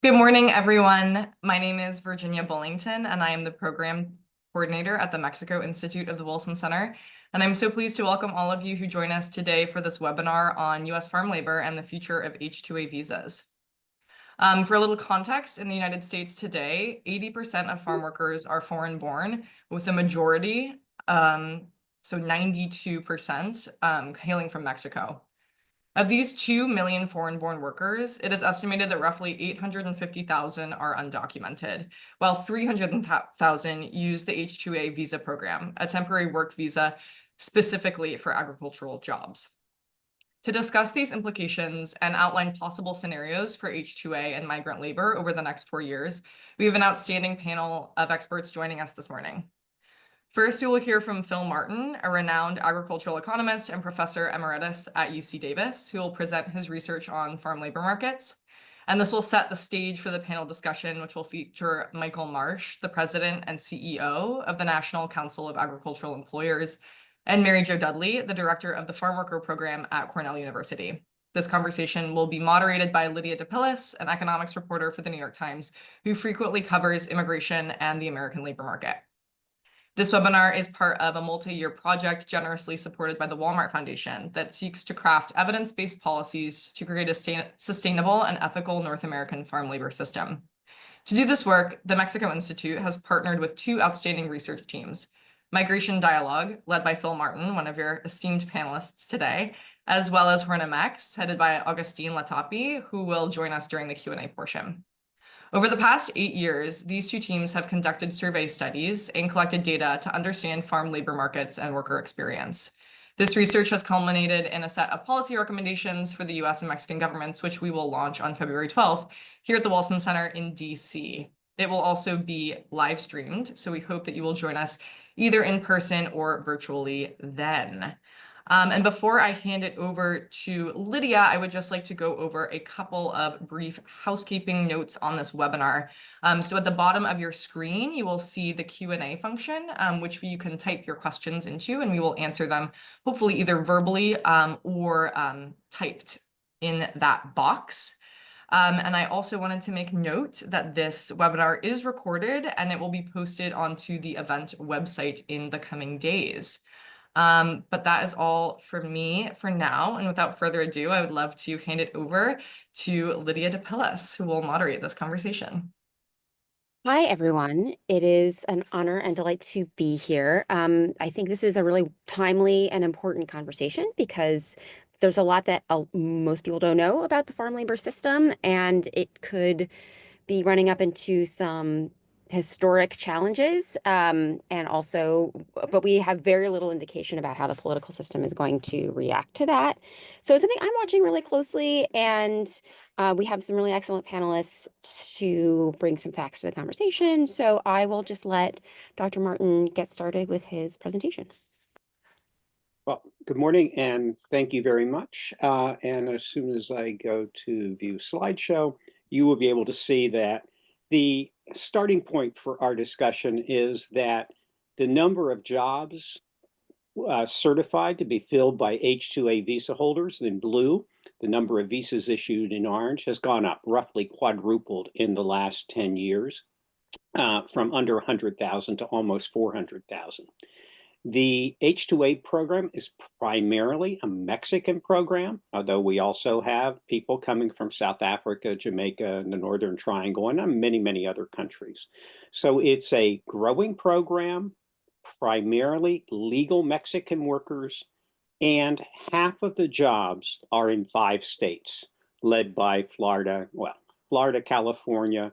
Good morning, everyone. My name is Virginia Bullington, and I am the program coordinator at the Mexico Institute of the Wilson Center. And I'm so pleased to welcome all of you who join us today for this webinar on U.S. farm labor and the future of H-2A visas. For a little context, in the United States today, 80% of farm workers are foreign-born, with the majority, so 92%, hailing from Mexico. Of these 2 million foreign-born workers, it is estimated that roughly 850,000 are undocumented, while 300,000 use the H-2A visa program, a temporary work visa specifically for agricultural jobs. To discuss these implications and outline possible scenarios for H-2A and migrant labor over the next 4 years, we have an outstanding panel of experts joining us this morning. First, we will hear from Phil Martin, a renowned agricultural economist and professor emeritus at UC Davis, who will present his research on farm labor markets. And this will set the stage for the panel discussion, which will feature Michael Marsh, the president and CEO of the National Council of Agricultural Employers, and Mary Jo Dudley, the director of the Farmworker program at Cornell University. This conversation will be moderated by Lydia DePillis, an economics reporter for the New York Times, who frequently covers immigration and the American labor market. This webinar is part of a multi-year project generously supported by the Walmart Foundation that seeks to craft evidence-based policies to create a sustainable and ethical North American farm labor system. To do this work, the Mexico Institute has partnered with 2 outstanding research teams: Migration Dialogue, led by Phil Martin, one of your esteemed panelists today, as well as HornaMex, headed by Augustine Latapi, who will join us during the Q&A portion. Over the past 8 years, these 2 teams have conducted survey studies and collected data to understand farm labor markets and worker experience. This research has culminated in a set of policy recommendations for the US and Mexican governments, which we will launch on February 12th here at the Wilson Center in DC. It will also be live streamed, so we hope that you will join us either in person or virtually then. And before I hand it over to Lydia, I would just like to go over a couple of brief housekeeping notes on this webinar. So at the bottom of your screen, you will see the Q&A function, which you can type your questions into, and we will answer them hopefully either verbally or typed in that box. And I also wanted to make note that this webinar is recorded and it will be posted onto the event website in the coming days. But that is all for me for now. And without further ado, I would love to hand it over to Lydia DePillis, who will moderate this conversation. Hi, everyone. It is an honor and delight to be here. I think this is a really timely and important conversation because there's a lot that most people don't know about the farm labor system, and it could be running up into some historic challenges. But we have very little indication about how the political system is going to react to that. So it's something I'm watching really closely, and we have some really excellent panelists to bring some facts to the conversation. So I will just let Dr. Martin get started with his presentation. Well, good morning and thank you very much. And as soon as I go to view slideshow, you will be able to see that the starting point for our discussion is that the number of jobs certified to be filled by H-2A visa holders in blue, the number of visas issued in orange has gone up, roughly quadrupled in the last 10 years, from under 100,000 to almost 400,000. The H-2A program is primarily a Mexican program, although we also have people coming from South Africa, Jamaica, and the Northern Triangle, and many, many other countries. So it's a growing program, primarily legal Mexican workers, and half of the jobs are in 5 states, led by Florida, California,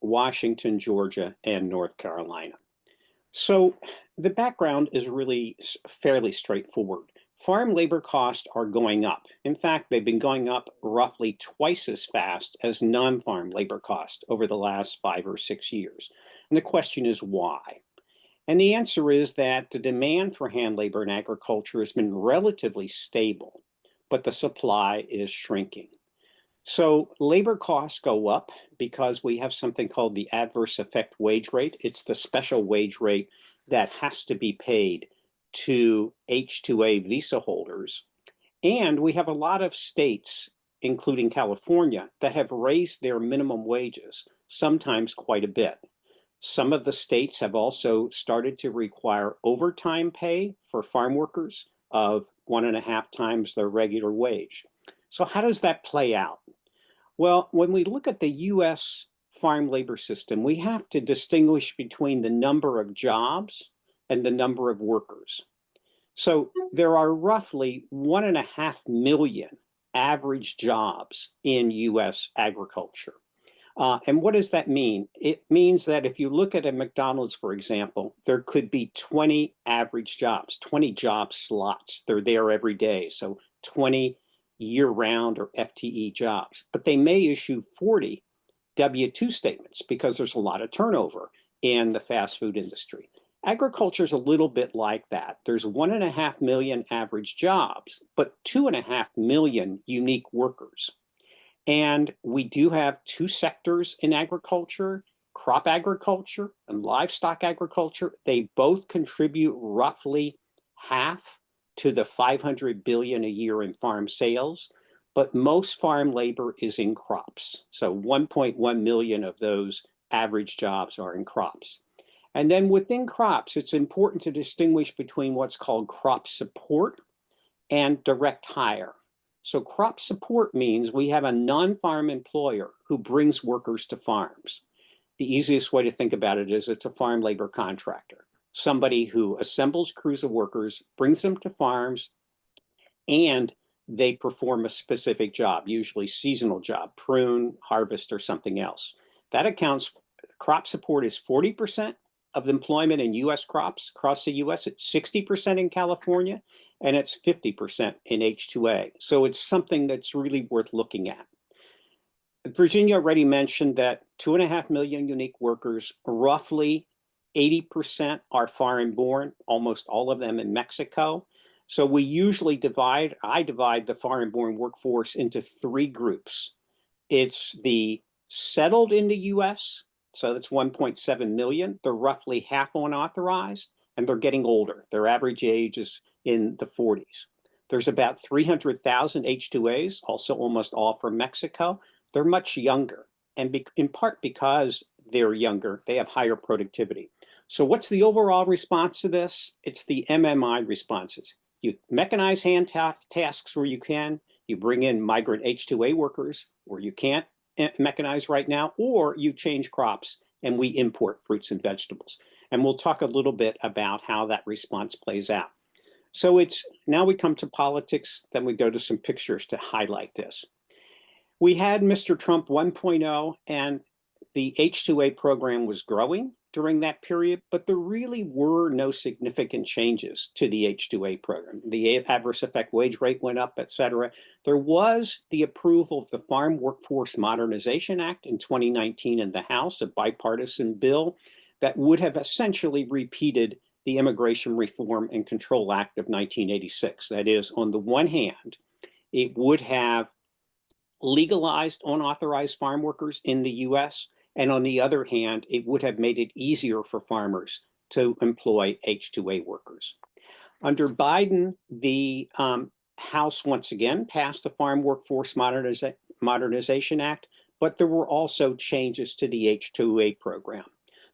Washington, Georgia, and North Carolina. So the background is really fairly straightforward. Farm labor costs are going up. In fact, they've been going up roughly twice as fast as non-farm labor costs over the last 5 or 6 years. And the question is why? And the answer is that the demand for hand labor in agriculture has been relatively stable, but the supply is shrinking. So labor costs go up because we have something called the adverse effect wage rate. It's the special wage rate that has to be paid to H-2A visa holders. And we have a lot of states including California, that have raised their minimum wages, sometimes quite a bit. Some of the states have also started to require overtime pay for farm workers of 1.5 times their regular wage. So how does that play out? Well, when we look at the US farm labor system, we have to distinguish between the number of jobs and the number of workers. So there are roughly 1.5 million average jobs in US agriculture. And what does that mean? It means that if you look at a McDonald's, for example, there could be 20 average jobs, 20 job slots. They're there every day. So 20 year-round or FTE jobs. But they may issue 40 W-2 statements because there's a lot of turnover in the fast food industry. Agriculture is a little bit like that. There's 1.5 million average jobs, but 2.5 million unique workers. And we do have two sectors in agriculture, crop agriculture and livestock agriculture. They both contribute roughly half to the 500 billion a year in farm sales, but most farm labor is in crops. So 1.1 million of those average jobs are in crops. And then within crops, it's important to distinguish between what's called crop support and direct hire. So crop support means we have a non-farm employer who brings workers to farms. The easiest way to think about it is it's a farm labor contractor, somebody who assembles crews of workers, brings them to farms, and they perform a specific job, usually seasonal job, prune, harvest, or something else. That accounts, crop support is 40% of the employment in US crops across the US. It's 60% in California, and it's 50% in H-2A. So it's something that's really worth looking at. Virginia already mentioned that 2.5 million unique workers, roughly 80% are foreign born, almost all of them in Mexico. So we usually I divide the foreign born workforce into 3 groups. It's the settled in the US, so that's 1.7 million. They're roughly half unauthorized, and they're getting older. Their average age is in the 40s. There's about 300,000 H-2As, also almost all from Mexico. They're much younger, and in part because they're younger, they have higher productivity. So what's the overall response to this? It's the MMI responses. You mechanize hand tasks where you can, you bring in migrant H-2A workers where you can't mechanize right now, or you change crops and we import fruits and vegetables. And we'll talk a little bit about how that response plays out. So now we come to politics, then we go to some pictures to highlight this. We had Mr. Trump 1.0, and the H-2A program was growing during that period, but there really were no significant changes to the H-2A program. The adverse effect wage rate went up, et cetera. There was the approval of the Farm Workforce Modernization Act in 2019 in the House, a bipartisan bill that would have essentially repeated the Immigration Reform and Control Act of 1986. That is, on the one hand, it would have legalized unauthorized farm workers in the US, and on the other hand, it would have made it easier for farmers to employ H-2A workers. Under Biden, the House once again passed the Farm Workforce Modernization Act, but there were also changes to the H-2A program.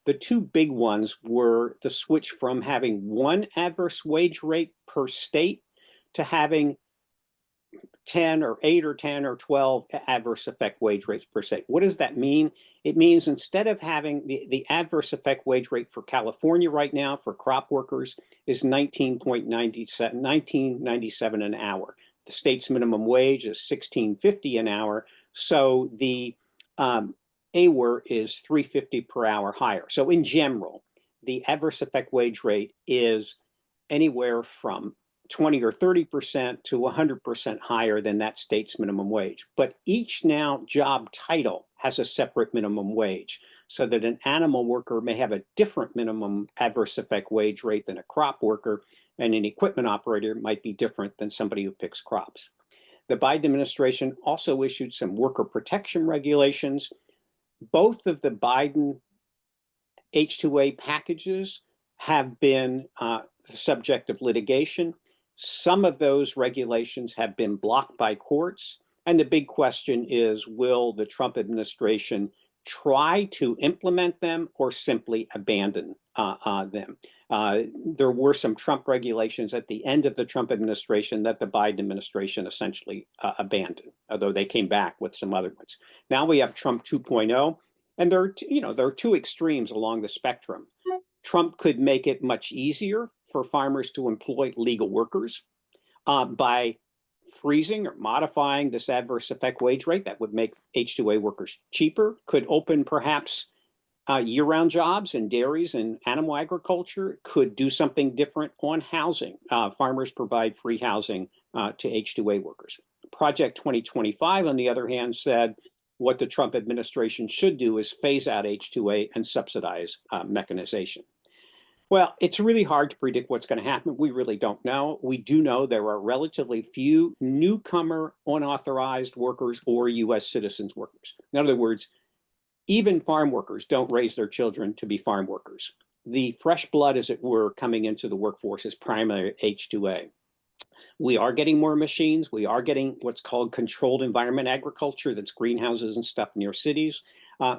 The two big ones were the switch from having one adverse wage rate per state to having 10 or 8 or 10 or 12 adverse effect wage rates per state. What does that mean? It means instead of having the adverse effect wage rate for California right now for crop workers is 19.97 an hour. The state's minimum wage is $16.50 an hour. So the AWR is $3.50 per hour higher. So in general, the adverse effect wage rate is anywhere from 20 or 30% to 100% higher than that state's minimum wage. But each now job title has a separate minimum wage, so that an animal worker may have a different minimum adverse effect wage rate than a crop worker, and an equipment operator might be different than somebody who picks crops. The Biden administration also issued some worker protection regulations. Both of the Biden H-2A packages have been the subject of litigation. Some of those regulations have been blocked by courts. And the big question is, will the Trump administration try to implement them or simply abandon them? There were some Trump regulations at the end of the Trump administration that the Biden administration essentially abandoned, although they came back with some other ones. Now we have Trump 2.0, and there are two extremes along the spectrum. Trump could make it much easier for farmers to employ legal workers by freezing or modifying this adverse effect wage rate. That would make H-2A workers cheaper, could open perhaps year-round jobs in dairies and animal agriculture, could do something different on housing. Farmers provide free housing to H-2A workers. Project 2025, on the other hand, said what the Trump administration should do is phase out H-2A and subsidize mechanization. Well, it's really hard to predict what's going to happen. We really don't know. We do know there are relatively few newcomer unauthorized workers or U.S. citizens workers. In other words, even farm workers don't raise their children to be farm workers. The fresh blood, as it were, coming into the workforce is primarily H-2A. We are getting more machines. We are getting what's called controlled environment agriculture, that's greenhouses and stuff near cities.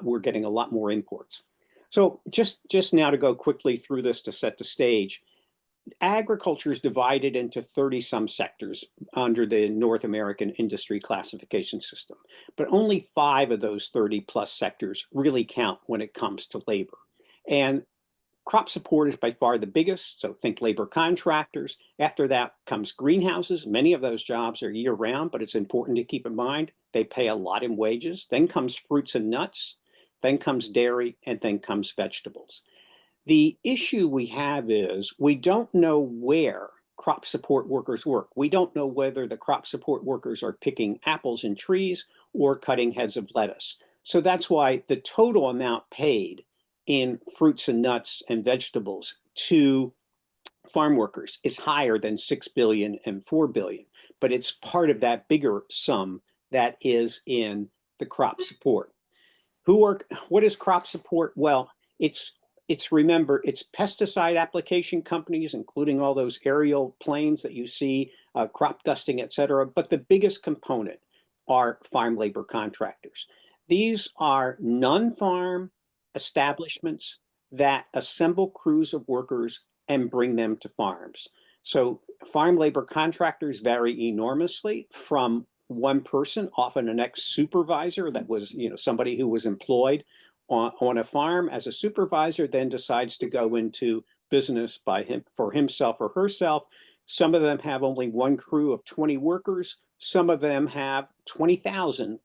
We're getting a lot more imports. So just now to go quickly through this to set the stage, agriculture is divided into 30-some sectors under the North American industry classification system, but only 5 of those 30-plus sectors really count when it comes to labor. And crop support is by far the biggest, so think labor contractors. After that comes greenhouses. Many of those jobs are year-round, but it's important to keep in mind they pay a lot in wages. Then comes fruits and nuts. Then comes dairy, and then comes vegetables. The issue we have is we don't know where crop support workers work. We don't know whether the crop support workers are picking apples in trees or cutting heads of lettuce. So that's why the total amount paid in fruits and nuts and vegetables to farm workers is higher than $6 billion and $4 billion. But it's part of that bigger sum that is in the crop support. What is crop support? Well, remember, it's pesticide application companies, including all those aerial planes that you see, crop dusting, et cetera. But the biggest component are farm labor contractors. These are non-farm establishments that assemble crews of workers and bring them to farms. So farm labor contractors vary enormously from one person, often an ex-supervisor that was, somebody who was employed on a farm as a supervisor, then decides to go into business for himself or herself. Some of them have only one crew of 20 workers. Some of them have 20,000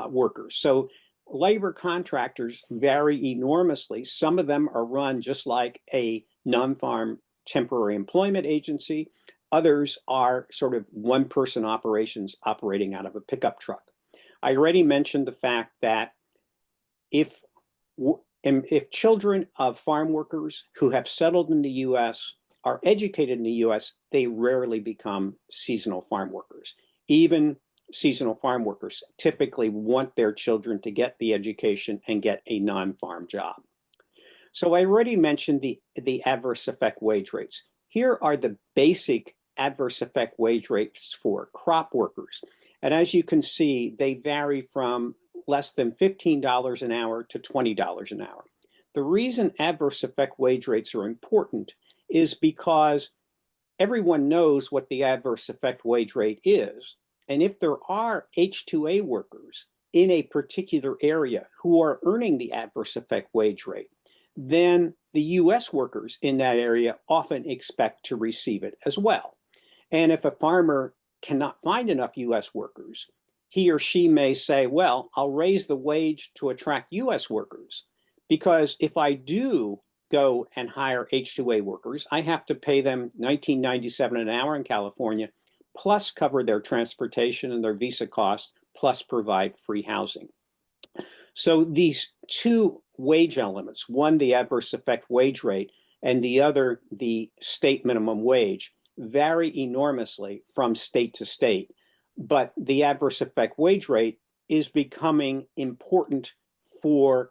workers. So labor contractors vary enormously. Some of them are run just like a non-farm temporary employment agency. Others are sort of one-person operations operating out of a pickup truck. I already mentioned the fact that if children of farm workers who have settled in the U.S. are educated in the U.S., they rarely become seasonal farm workers. Even seasonal farm workers typically want their children to get the education and get a non-farm job. So I already mentioned the adverse effect wage rates. Here are the basic adverse effect wage rates for crop workers. And as you can see, they vary from less than $15 an hour to $20 an hour. The reason adverse effect wage rates are important is because everyone knows what the adverse effect wage rate is. And if there are H-2A workers in a particular area who are earning the adverse effect wage rate, then the U.S. workers in that area often expect to receive it as well. And if a farmer cannot find enough U.S. workers, he or she may say, well, I'll raise the wage to attract U.S. workers, because if I do go and hire H-2A workers, I have to pay them $19.97 an hour in California, plus cover their transportation and their visa costs, plus provide free housing. So these two wage elements, one, the adverse effect wage rate, and the other, the state minimum wage, vary enormously from state to state. But the adverse effect wage rate is becoming important for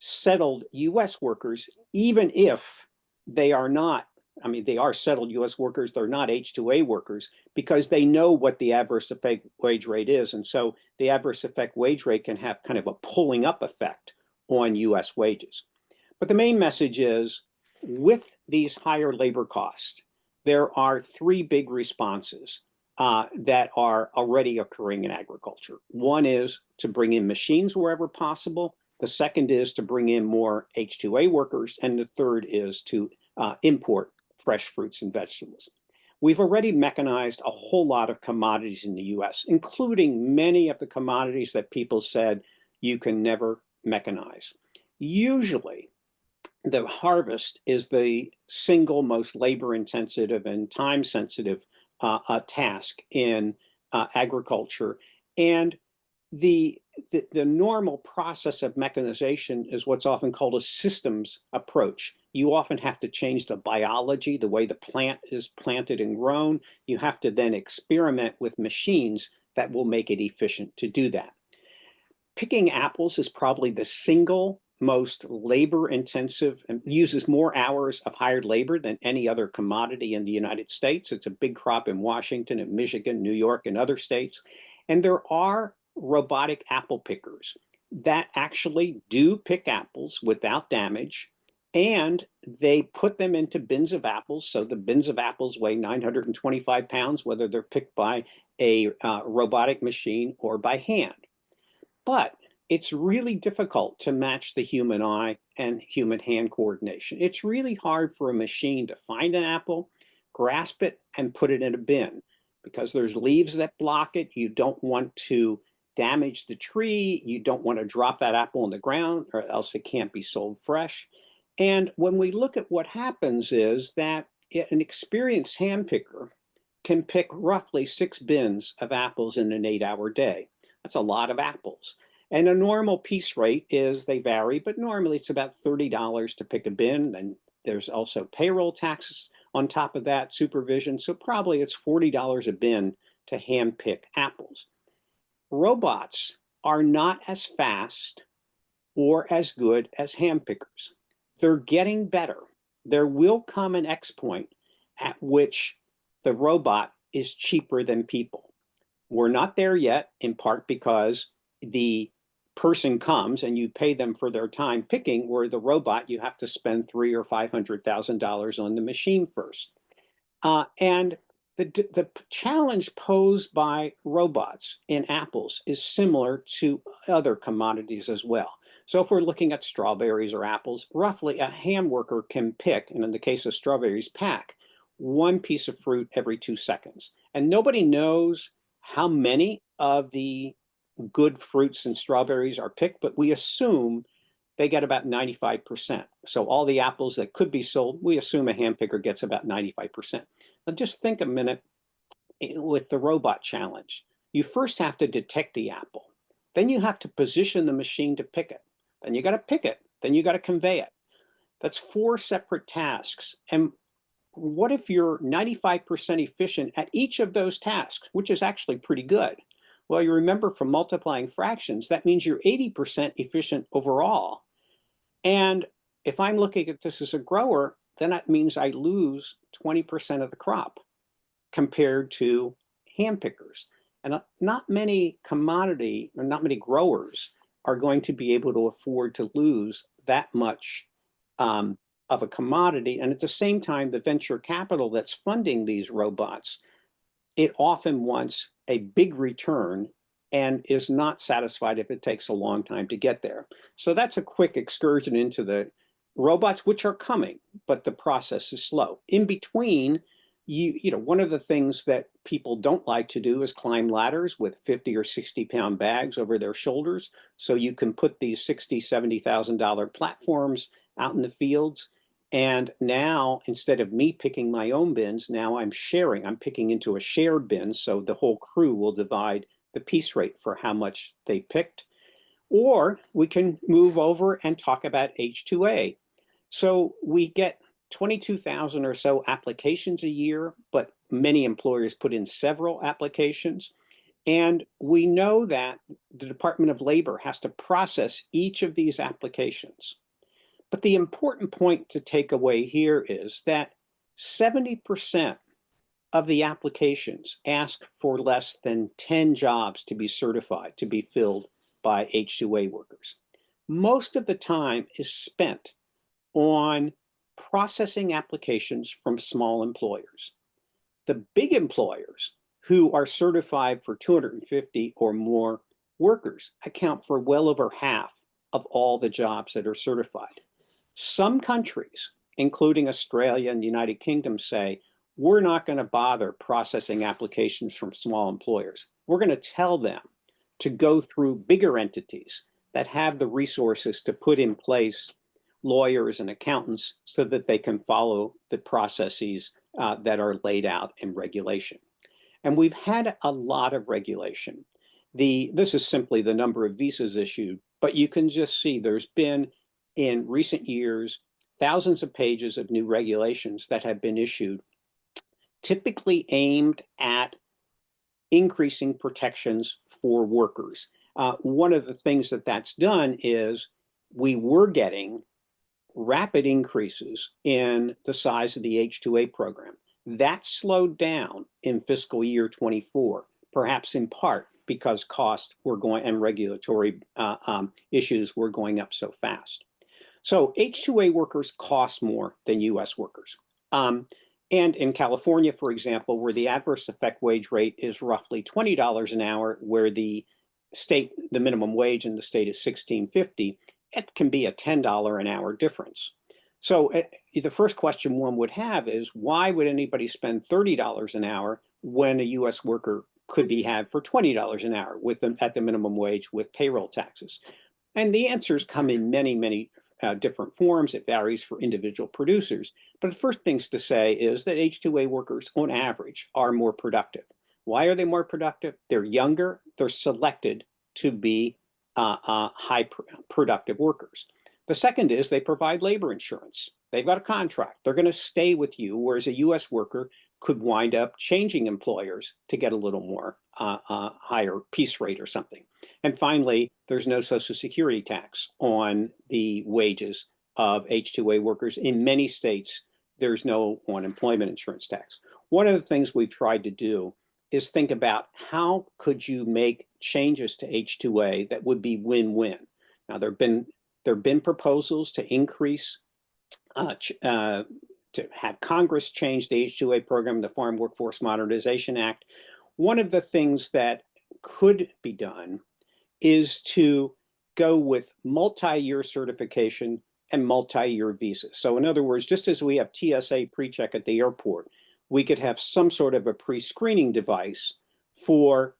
settled U.S. workers, even if they are not I mean, they are settled U.S. workers. They're not H-2A workers because they know what the adverse effect wage rate is. And so the adverse effect wage rate can have kind of a pulling up effect on U.S. wages. But the main message is with these higher labor costs, there are three big responses that are already occurring in agriculture. One is to bring in machines wherever possible. The second is to bring in more H-2A workers. And the third is to import fresh fruits and vegetables. We've already mechanized a whole lot of commodities in the US, including many of the commodities that people said you can never mechanize. Usually, the harvest is the single most labor intensive and time sensitive task in agriculture. And the normal process of mechanization is what's often called a systems approach. You often have to change the biology, the way the plant is planted and grown. You have to then experiment with machines that will make it efficient to do that. Picking apples is probably the single most labor intensive and uses more hours of hired labor than any other commodity in the United States. It's a big crop in Washington and Michigan, New York, and other states. And there are robotic apple pickers that actually do pick apples without damage, and they put them into bins of apples. So the bins of apples weigh 925 pounds, whether they're picked by a robotic machine or by hand. But it's really difficult to match the human eye and human hand coordination. It's really hard for a machine to find an apple, grasp it, and put it in a bin because there's leaves that block it. You don't want to damage the tree. You don't want to drop that apple on the ground or else it can't be sold fresh. And when we look at what happens is that an experienced hand picker can pick roughly 6 bins of apples in an 8-hour day. That's a lot of apples. And a normal piece rate is, they vary, but normally it's about $30 to pick a bin. And there's also payroll taxes on top of that, supervision. So probably it's $40 a bin to hand pick apples. Robots are not as fast or as good as hand pickers. They're getting better. There will come an X point at which the robot is cheaper than people. We're not there yet, in part because the person comes and you pay them for their time picking, where the robot, you have to spend $300,000 or $500,000 on the machine first. And the challenge posed by robots in apples is similar to other commodities as well. So if we're looking at strawberries or apples, roughly a hand worker can pick, and in the case of strawberries, pack 1 piece of fruit every 2 seconds. And nobody knows how many of the good fruits and strawberries are picked, but we assume they get about 95%. So all the apples that could be sold, we assume a hand picker gets about 95%. Now just think a minute with the robot challenge. You first have to detect the apple. Then you have to position the machine to pick it. Then you got to pick it. Then you got to convey it. That's 4 separate tasks. And what if you're 95% efficient at each of those tasks, which is actually pretty good? Well, you remember from multiplying fractions, that means you're 80% efficient overall. And if I'm looking at this as a grower, then that means I lose 20% of the crop compared to hand pickers. And not many commodity or not many growers are going to be able to afford to lose that much of a commodity. And at the same time, the venture capital that's funding these robots, it often wants a big return and is not satisfied if it takes a long time to get there. So that's a quick excursion into the robots, which are coming, but the process is slow. In between, you know, one of the things that people don't like to do is climb ladders with 50 or 60 pound bags over their shoulders. So you can put these $60,000, $70,000 platforms out in the fields. And now, instead of me picking my own bins, now I'm sharing. I'm picking into a shared bin, so the whole crew will divide the piece rate for how much they picked. Or we can move over and talk about H-2A. So we get 22,000 or so applications a year, but many employers put in several applications. And we know that the Department of Labor has to process each of these applications. But the important point to take away here is that 70% of the applications ask for less than 10 jobs to be certified to be filled by H-2A workers. Most of the time is spent on processing applications from small employers. The big employers who are certified for 250 or more workers account for well over half of all the jobs that are certified. Some countries, including Australia and the United Kingdom, say, we're not going to bother processing applications from small employers. We're going to tell them to go through bigger entities that have the resources to put in place lawyers and accountants so that they can follow the processes that are laid out in regulation. And we've had a lot of regulation. This is simply the number of visas issued, but you can just see there's been, in recent years, thousands of pages of new regulations that have been issued, typically aimed at increasing protections for workers. One of the things that's done is we were getting rapid increases in the size of the H-2A program. That slowed down in fiscal year 24, perhaps in part because costs were going and regulatory issues were going up so fast. So H-2A workers cost more than US workers. And in California, for example, where the adverse effect wage rate is roughly $20 an hour, where the minimum wage in the state is $16.50, it can be a $10 an hour difference. So the first question one would have is, why would anybody spend $30 an hour when a US worker could be had for $20 an hour at the minimum wage with payroll taxes? And the answers come in many, many different forms. It varies for individual producers. But the first things to say is that H-2A workers, on average, are more productive. Why are they more productive? They're younger. They're selected to be high productive workers. The second is they provide labor insurance. They've got a contract. They're going to stay with you, whereas a U.S. worker could wind up changing employers to get a little more higher piece rate or something. And finally, there's no Social Security tax on the wages of H-2A workers. In many states, there's no unemployment insurance tax. One of the things we've tried to do is think about how could you make changes to H-2A that would be win-win. Now, there have been proposals to increase to have Congress change the H-2A program, the Farm Workforce Modernization Act. One of the things that could be done is to go with multi-year certification and multi-year visas. So in other words, just as we have TSA pre-check at the airport, we could have some sort of a pre-screening device for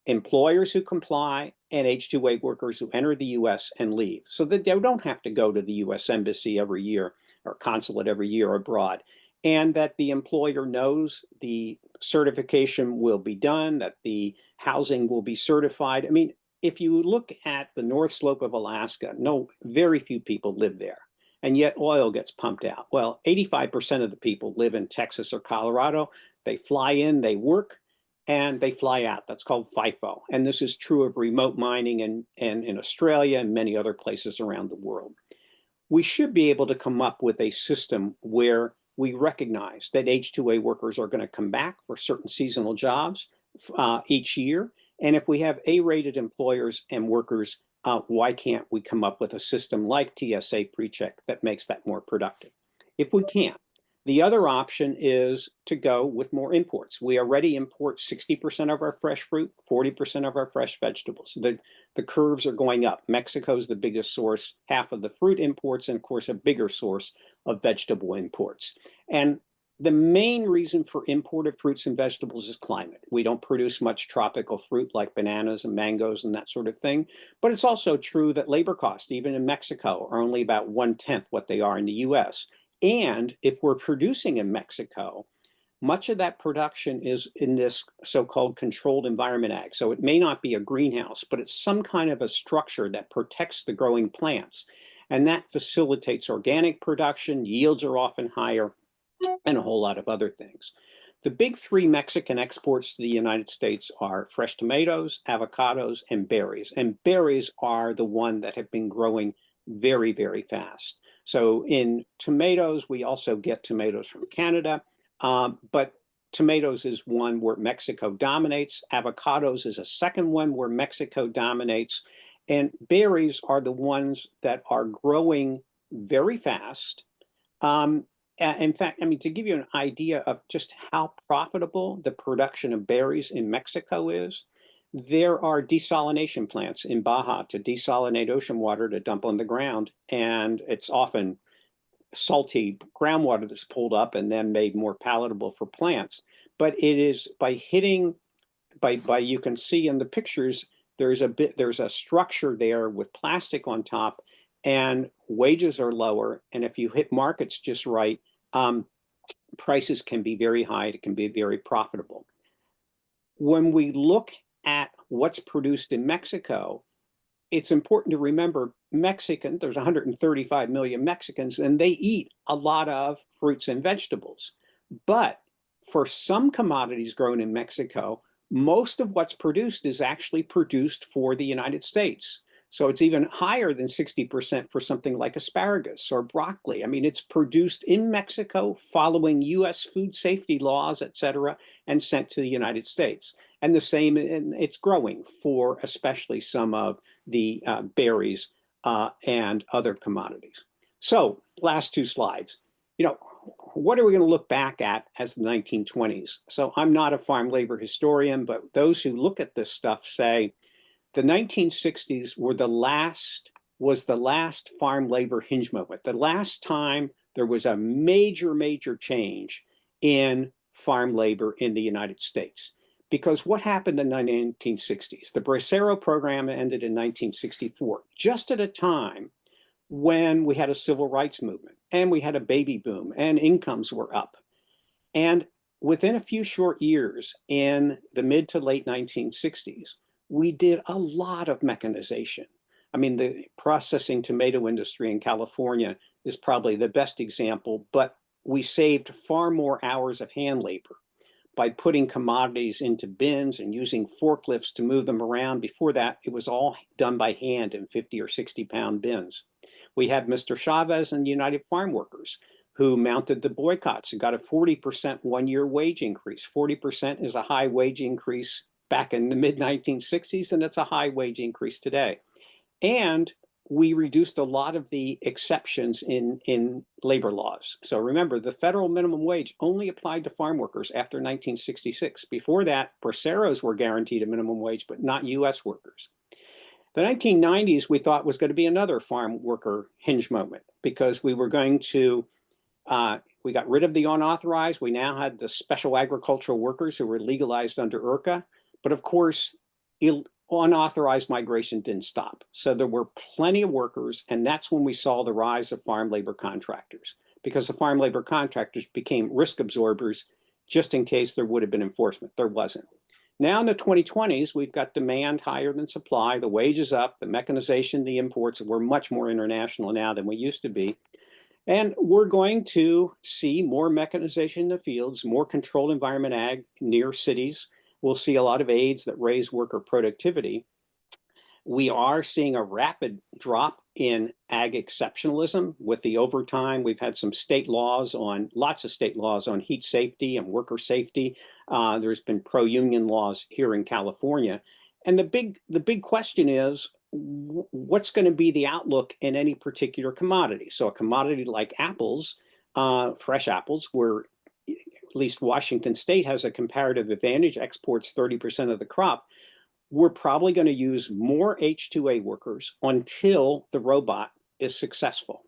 employers who comply and H-2A workers who enter the US and leave, so that they don't have to go to the US Embassy every year or consulate every year abroad, and that the employer knows the certification will be done, that the housing will be certified. I mean, if you look at the North Slope of Alaska, very few people live there, and yet oil gets pumped out. Well, 85% of the people live in Texas or Colorado. They fly in, they work, and they fly out. That's called FIFO. And this is true of remote mining and in Australia and many other places around the world. We should be able to come up with a system where we recognize that H-2A workers are going to come back for certain seasonal jobs each year. And if we have A-rated employers and workers, why can't we come up with a system like TSA PreCheck that makes that more productive? If we can't, the other option is to go with more imports. We already import 60% of our fresh fruit, 40% of our fresh vegetables. The curves are going up. Mexico is the biggest source, half of the fruit imports, and of course, a bigger source of vegetable imports. And the main reason for imported fruits and vegetables is climate. We don't produce much tropical fruit like bananas and mangoes and that sort of thing. But it's also true that labor costs, even in Mexico, are only about 1/10 what they are in the US. And if we're producing in Mexico, much of that production is in this so-called controlled environment ag. So it may not be a greenhouse, but it's some kind of a structure that protects the growing plants. And that facilitates organic production, yields are often higher, and a whole lot of other things. The big three Mexican exports to the United States are fresh tomatoes, avocados, and berries. And berries are the one that have been growing very, very fast. So in tomatoes, we also get tomatoes from Canada, but tomatoes is one where Mexico dominates. Avocados is a second one where Mexico dominates. And berries are the ones that are growing very fast. In fact, I mean, to give you an idea of just how profitable the production of berries in Mexico is, there are desalination plants in Baja to desalinate ocean water to dump on the ground. And it's often salty groundwater that's pulled up and then made more palatable for plants. But it is by you can see in the pictures, there's a structure there with plastic on top, and wages are lower. And if you hit markets just right, prices can be very high. It can be very profitable. When we look at what's produced in Mexico, it's important to remember there's 135 million Mexicans, and they eat a lot of fruits and vegetables. But for some commodities grown in Mexico, most of what's produced is actually produced for the United States. So it's even higher than 60% for something like asparagus or broccoli. I mean, it's produced in Mexico following US food safety laws, et cetera, and sent to the United States. And the same, and it's growing for especially some of the berries and other commodities. So last two slides, what are we going to look back at as the 1920s? So I'm not a farm labor historian, but those who look at this stuff say the 1960s was the last farm labor hinge moment, the last time there was a major change in farm labor in the United States. Because what happened in the 1960s? The Bracero program ended in 1964, just at a time when we had a civil rights movement and we had a baby boom and incomes were up. And within a few short years in the mid to late 1960s, we did a lot of mechanization. I mean, the processing tomato industry in California is probably the best example, but we saved far more hours of hand labor by putting commodities into bins and using forklifts to move them around. Before that, it was all done by hand in 50 or 60-pound bins. We had Mr. Chavez and the United Farm Workers who mounted the boycotts and got a 40% one-year wage increase. 40% is a high wage increase back in the mid-1960s, and it's a high wage increase today. And we reduced a lot of the exceptions in labor laws. So remember, the federal minimum wage only applied to farm workers after 1966. Before that, braceros were guaranteed a minimum wage, but not US workers. The 1990s, we thought was going to be another farm worker hinge moment because we were going to, we got rid of the unauthorized. We now had the special agricultural workers who were legalized under IRCA. But of course, unauthorized migration didn't stop. So there were plenty of workers, and that's when we saw the rise of farm labor contractors, because the farm labor contractors became risk absorbers just in case there would have been enforcement. There wasn't. Now in the 2020s, we've got demand higher than supply, the wages up, the mechanization, the imports, we're much more international now than we used to be. And we're going to see more mechanization in the fields, more controlled environment ag near cities. We'll see a lot of aids that raise worker productivity. We are seeing a rapid drop in ag exceptionalism with the overtime. We've had some lots of state laws on heat safety and worker safety. There's been pro-union laws here in California. And the big question is, what's going to be the outlook in any particular commodity? So a commodity like apples, fresh apples, where at least Washington State has a comparative advantage, exports 30% of the crop. We're probably going to use more H-2A workers until the robot is successful.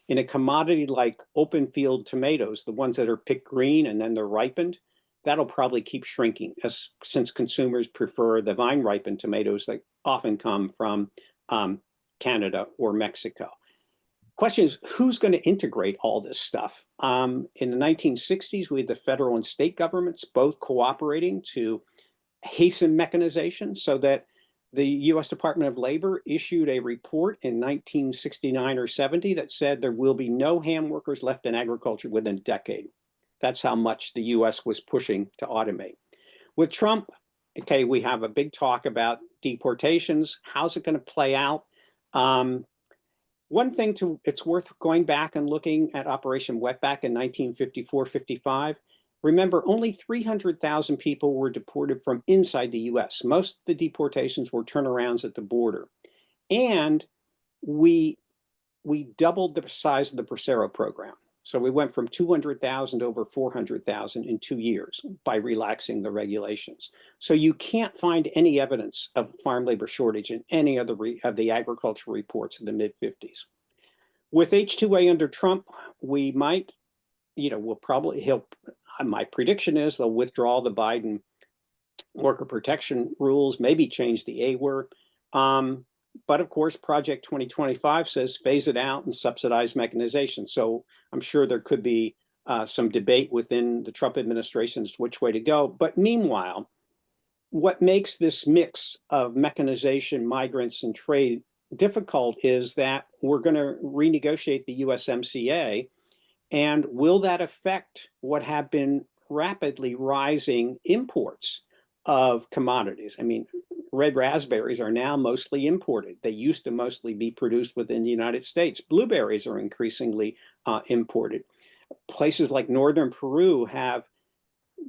In a commodity like open field tomatoes, the ones that are picked green and then they're ripened, that'll probably keep shrinking since consumers prefer the vine ripened tomatoes that often come from Canada or Mexico. Question is, who's going to integrate all this stuff? In the 1960s, we had the federal and state governments both cooperating to hasten mechanization so that the US Department of Labor issued a report in 1969 or 70 that said there will be no hand workers left in agriculture within a decade. That's how much the US was pushing to automate. With Trump, okay, we have a big talk about deportations. How's it going to play out? One thing it's worth going back and looking at Operation Wetback in 1954-55. Remember, only 300,000 people were deported from inside the US. Most of the deportations were turnarounds at the border. And we doubled the size of the Bracero program. So we went from 200,000 to over 400,000 in 2 years by relaxing the regulations. So you can't find any evidence of farm labor shortage in any of the agricultural reports of the mid-50s. With H-2A under Trump, we might, my prediction is they'll withdraw the Biden worker protection rules, maybe change the A word. But of course, Project 2025 says phase it out and subsidize mechanization. So I'm sure there could be some debate within the Trump administration as to which way to go. But meanwhile, what makes this mix of mechanization, migrants, and trade difficult is that we're going to renegotiate the USMCA. And will that affect what have been rapidly rising imports of commodities? I mean, red raspberries are now mostly imported. They used to mostly be produced within the United States. Blueberries are increasingly imported. Places like northern Peru have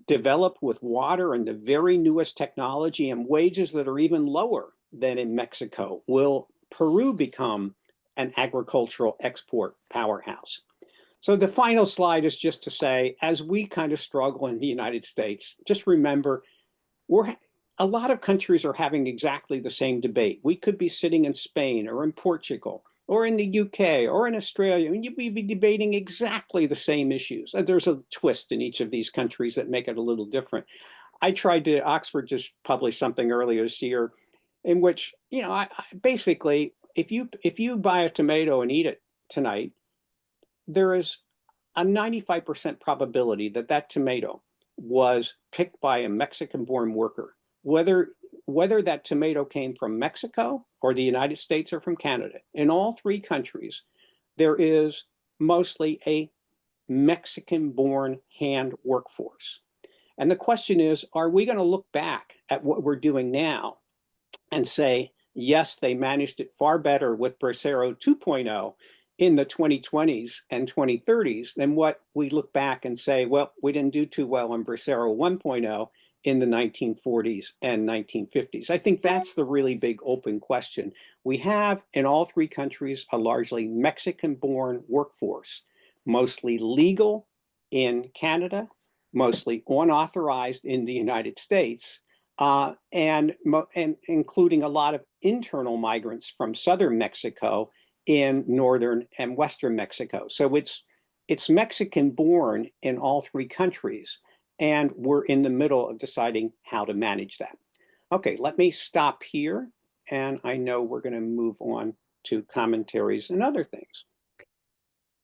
developed with water and the very newest technology and wages that are even lower than in Mexico. Will Peru become an agricultural export powerhouse? So the final slide is just to say, as we kind of struggle in the United States, just remember, a lot of countries are having exactly the same debate. We could be sitting in Spain or in Portugal or in the UK or in Australia, and you'd be debating exactly the same issues. There's a twist in each of these countries that make it a little different. Oxford just published something earlier this year in which, basically, if you buy a tomato and eat it tonight, there is a 95% probability that that tomato was picked by a Mexican-born worker, whether that tomato came from Mexico or the United States or from Canada. In all three countries, there is mostly a Mexican-born hand workforce. And the question is, are we going to look back at what we're doing now and say, yes, they managed it far better with Bracero 2.0 in the 2020s and 2030s than what we look back and say, well, we didn't do too well on Bracero 1.0 in the 1940s and 1950s. I think that's the really big open question. We have in all three countries a largely Mexican-born workforce, mostly legal in Canada, mostly unauthorized in the United States, and including a lot of internal migrants from southern Mexico in northern and western Mexico. So it's Mexican-born in all three countries, and we're in the middle of deciding how to manage that. Okay, let me stop here, and I know we're going to move on to commentaries and other things.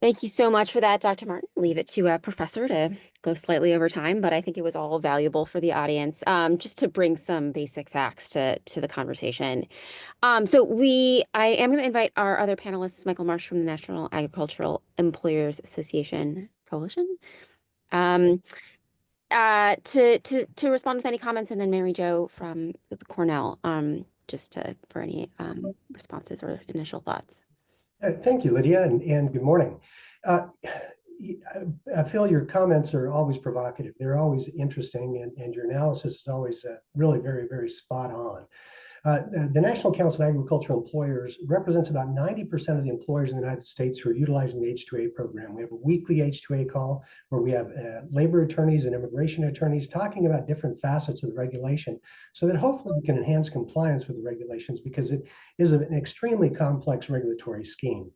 Thank you so much for that, Dr. Martin. Leave it to a professor to go slightly over time, but I think it was all valuable for the audience. Just to bring some basic facts to the conversation. I am going to invite our other panelists, Michael Marsh from the National Agricultural Employers Association Coalition, to respond with any comments, and then Mary Jo from the Cornell, for any responses or initial thoughts. Thank you, Lydia, and good morning. I feel your comments are always provocative. They're always interesting, and your analysis is always really very, very spot on. The National Council of Agricultural Employers represents about 90% of the employers in the United States who are utilizing the H-2A program. We have a weekly H-2A call where we have labor attorneys and immigration attorneys talking about different facets of the regulation so that hopefully we can enhance compliance with the regulations, because it is an extremely complex regulatory scheme.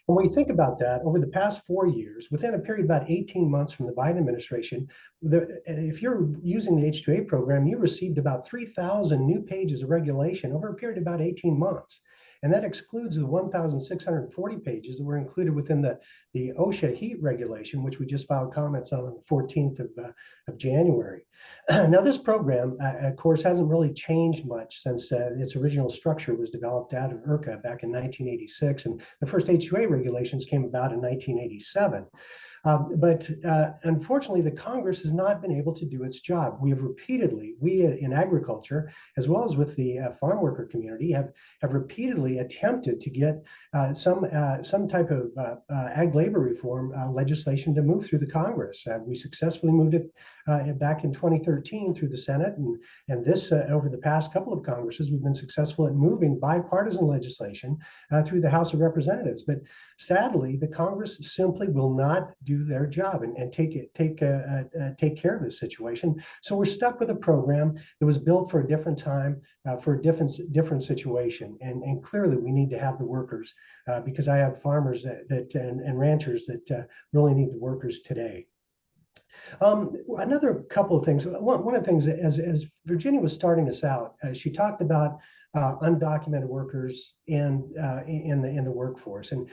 And when you think about that, over the past 4 years, within a period of about 18 months from the Biden administration, if you're using the H-2A program, you received about 3,000 new pages of regulation over a period of about 18 months. And that excludes the 1,640 pages that were included within the OSHA heat regulation, which we just filed comments on the 14th of January. Now, this program, of course, hasn't really changed much since its original structure was developed out of IRCA back in 1986, and the first H-2A regulations came about in 1987. But unfortunately, the Congress has not been able to do its job. We have repeatedly, we in agriculture, as well as with the farm worker community, have repeatedly attempted to get some type of ag labor reform legislation to move through the Congress. We successfully moved it back in 2013 through the Senate, and this over the past couple of Congresses, we've been successful at moving bipartisan legislation through the House of Representatives. But sadly, the Congress simply will not do their job and take care of this situation. So we're stuck with a program that was built for a different time, for a different situation. And clearly, we need to have the workers because I have farmers and ranchers that really need the workers today. Another couple of things. One of the things, as Virginia was starting us out, she talked about undocumented workers in the workforce. And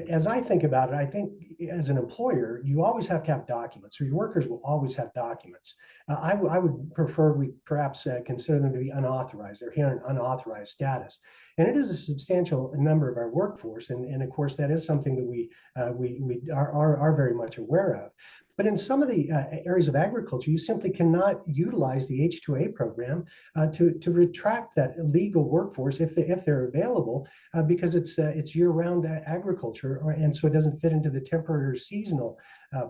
as I think about it, I think as an employer, you always have to have documents, or your workers will always have documents. I would prefer we perhaps consider them to be unauthorized. They're here in unauthorized status. And it is a substantial number of our workforce. And of course, that is something that we are very much aware of. But in some of the areas of agriculture, you simply cannot utilize the H-2A program to retract that illegal workforce if they're available because it's year-round agriculture, and so it doesn't fit into the temporary or seasonal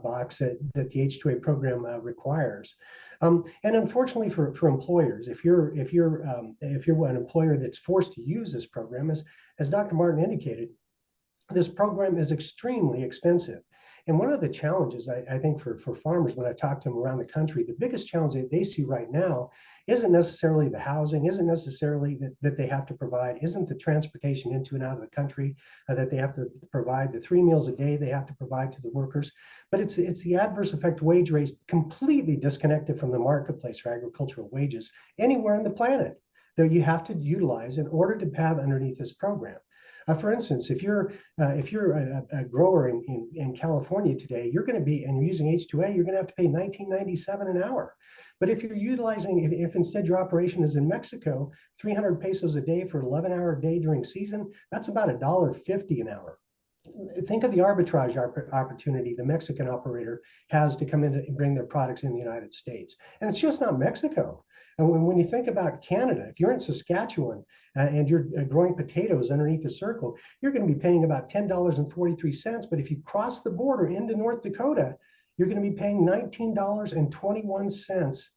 box that the H-2A program requires. And unfortunately for employers, if you're an employer that's forced to use this program, as Dr. Martin indicated, this program is extremely expensive. And one of the challenges, I think, for farmers, when I talk to them around the country, the biggest challenge that they see right now isn't necessarily the housing, isn't necessarily that they have to provide, isn't the transportation into and out of the country that they have to provide, the 3 meals a day they have to provide to the workers, but it's the adverse effect wage rates completely disconnected from the marketplace for agricultural wages anywhere on the planet that you have to utilize in order to have underneath this program. For instance, if you're a grower in California today, you're going to be, and you're using H-2A, you're going to have to pay $19.97 an hour. But if you're utilizing, if instead your operation is in Mexico, 300 pesos a day for an 11-hour day during season, that's about $1.50 an hour. Think of the arbitrage opportunity the Mexican operator has to come in and bring their products in the United States. And it's just not Mexico. And when you think about Canada, if you're in Saskatchewan and you're growing potatoes underneath the circle, you're going to be paying about $10.43. But if you cross the border into North Dakota, you're going to be paying $19.21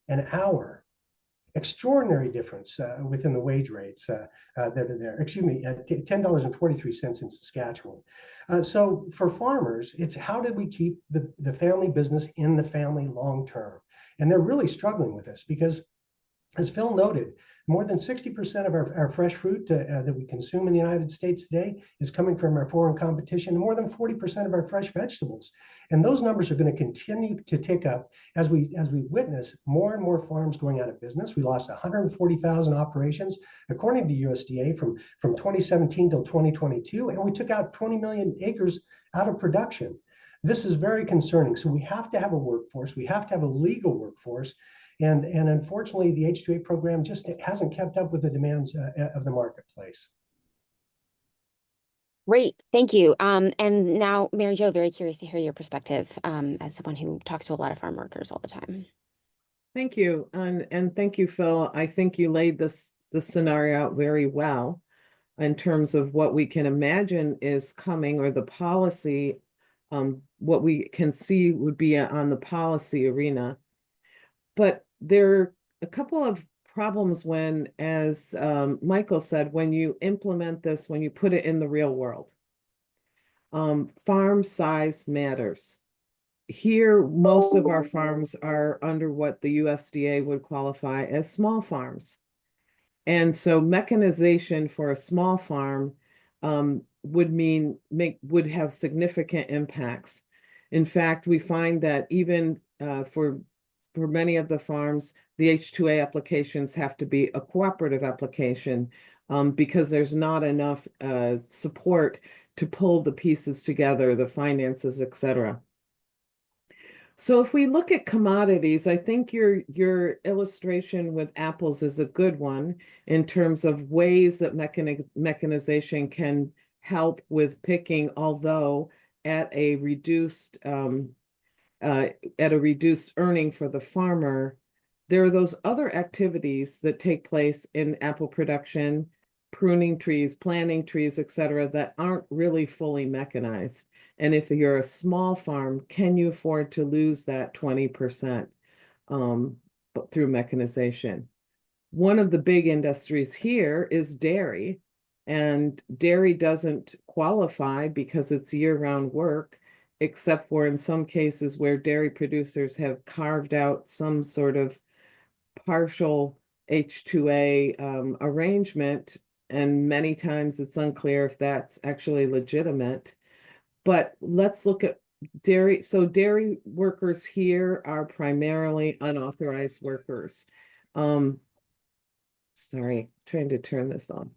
an hour. Extraordinary difference within the wage rates that are there. Excuse me, $10.43 in Saskatchewan. So for farmers, it's how did we keep the family business in the family long term? And they're really struggling with this because, as Phil noted, more than 60% of our fresh fruit that we consume in the United States today is coming from our foreign competition, more than 40% of our fresh vegetables. And those numbers are going to continue to tick up as we witness more and more farms going out of business. We lost 140,000 operations, according to USDA, from 2017 till 2022, and we took out 20 million acres out of production. This is very concerning. So we have to have a workforce. We have to have a legal workforce. And unfortunately, the H-2A program just hasn't kept up with the demands of the marketplace. Great, thank you. And now, Mary Jo, very curious to hear your perspective as someone who talks to a lot of farm workers all the time. Thank you. And thank you, Phil. I think you laid the scenario out very well in terms of what we can imagine is coming, or the policy, what we can see would be on the policy arena. But there are a couple of problems when, as Michael said, when you implement this, when you put it in the real world. Farm size matters. Here, most of our farms are under what the USDA would qualify as small farms. And so mechanization for a small farm would have significant impacts. In fact, we find that even for many of the farms, the H-2A applications have to be a cooperative application because there's not enough support to pull the pieces together, the finances, et cetera. So if we look at commodities, I think your illustration with apples is a good one in terms of ways that mechanization can help with picking, although at a reduced earning for the farmer, there are those other activities that take place in apple production, pruning trees, planting trees, etc., that aren't really fully mechanized. And if you're a small farm, can you afford to lose that 20% through mechanization? One of the big industries here is dairy, and dairy doesn't qualify because it's year-round work, except for in some cases where dairy producers have carved out some sort of partial H-2A arrangement, and many times it's unclear if that's actually legitimate. But let's look at dairy. So dairy workers here are primarily unauthorized workers. Sorry, trying to turn this off.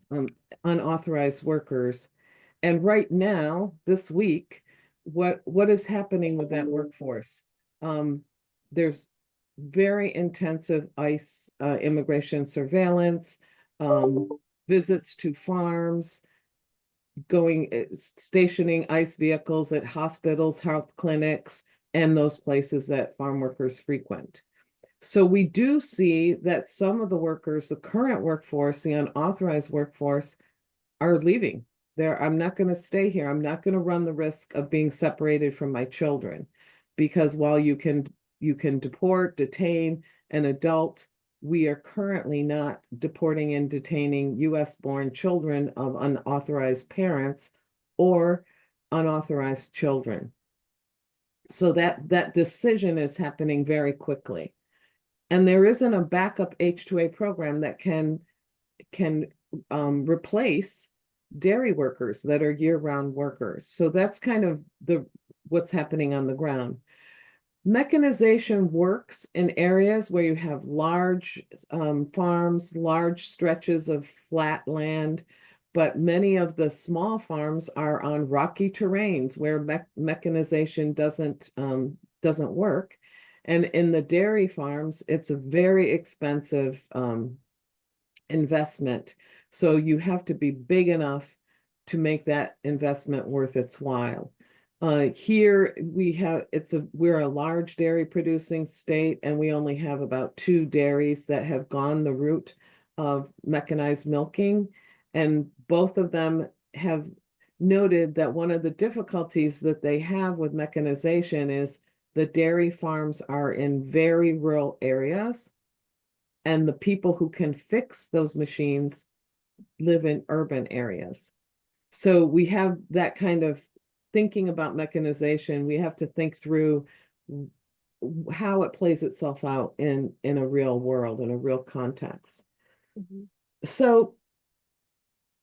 Unauthorized workers. And right now, this week, what is happening with that workforce? There's very intensive ICE immigration surveillance, visits to farms, stationing ICE vehicles at hospitals, health clinics, and those places that farm workers frequent. So we do see that some of the workers, the current workforce, the unauthorized workforce, are leaving. I'm not going to stay here. I'm not going to run the risk of being separated from my children, because while you can deport, detain an adult, we are currently not deporting and detaining US-born children of unauthorized parents or unauthorized children. So that decision is happening very quickly. And there isn't a backup H-2A program that can replace dairy workers that are year-round workers. So that's kind of what's happening on the ground. Mechanization works in areas where you have large farms, large stretches of flat land, but many of the small farms are on rocky terrains where mechanization doesn't work. And in the dairy farms, it's a very expensive investment. So you have to be big enough to make that investment worth its while. Here we're a large dairy producing state, and we only have about 2 dairies that have gone the route of mechanized milking. And both of them have noted that one of the difficulties that they have with mechanization is the dairy farms are in very rural areas, and the people who can fix those machines live in urban areas. So we have that kind of thinking about mechanization. We have to think through how it plays itself out in a real world, in a real context. Mm-hmm. So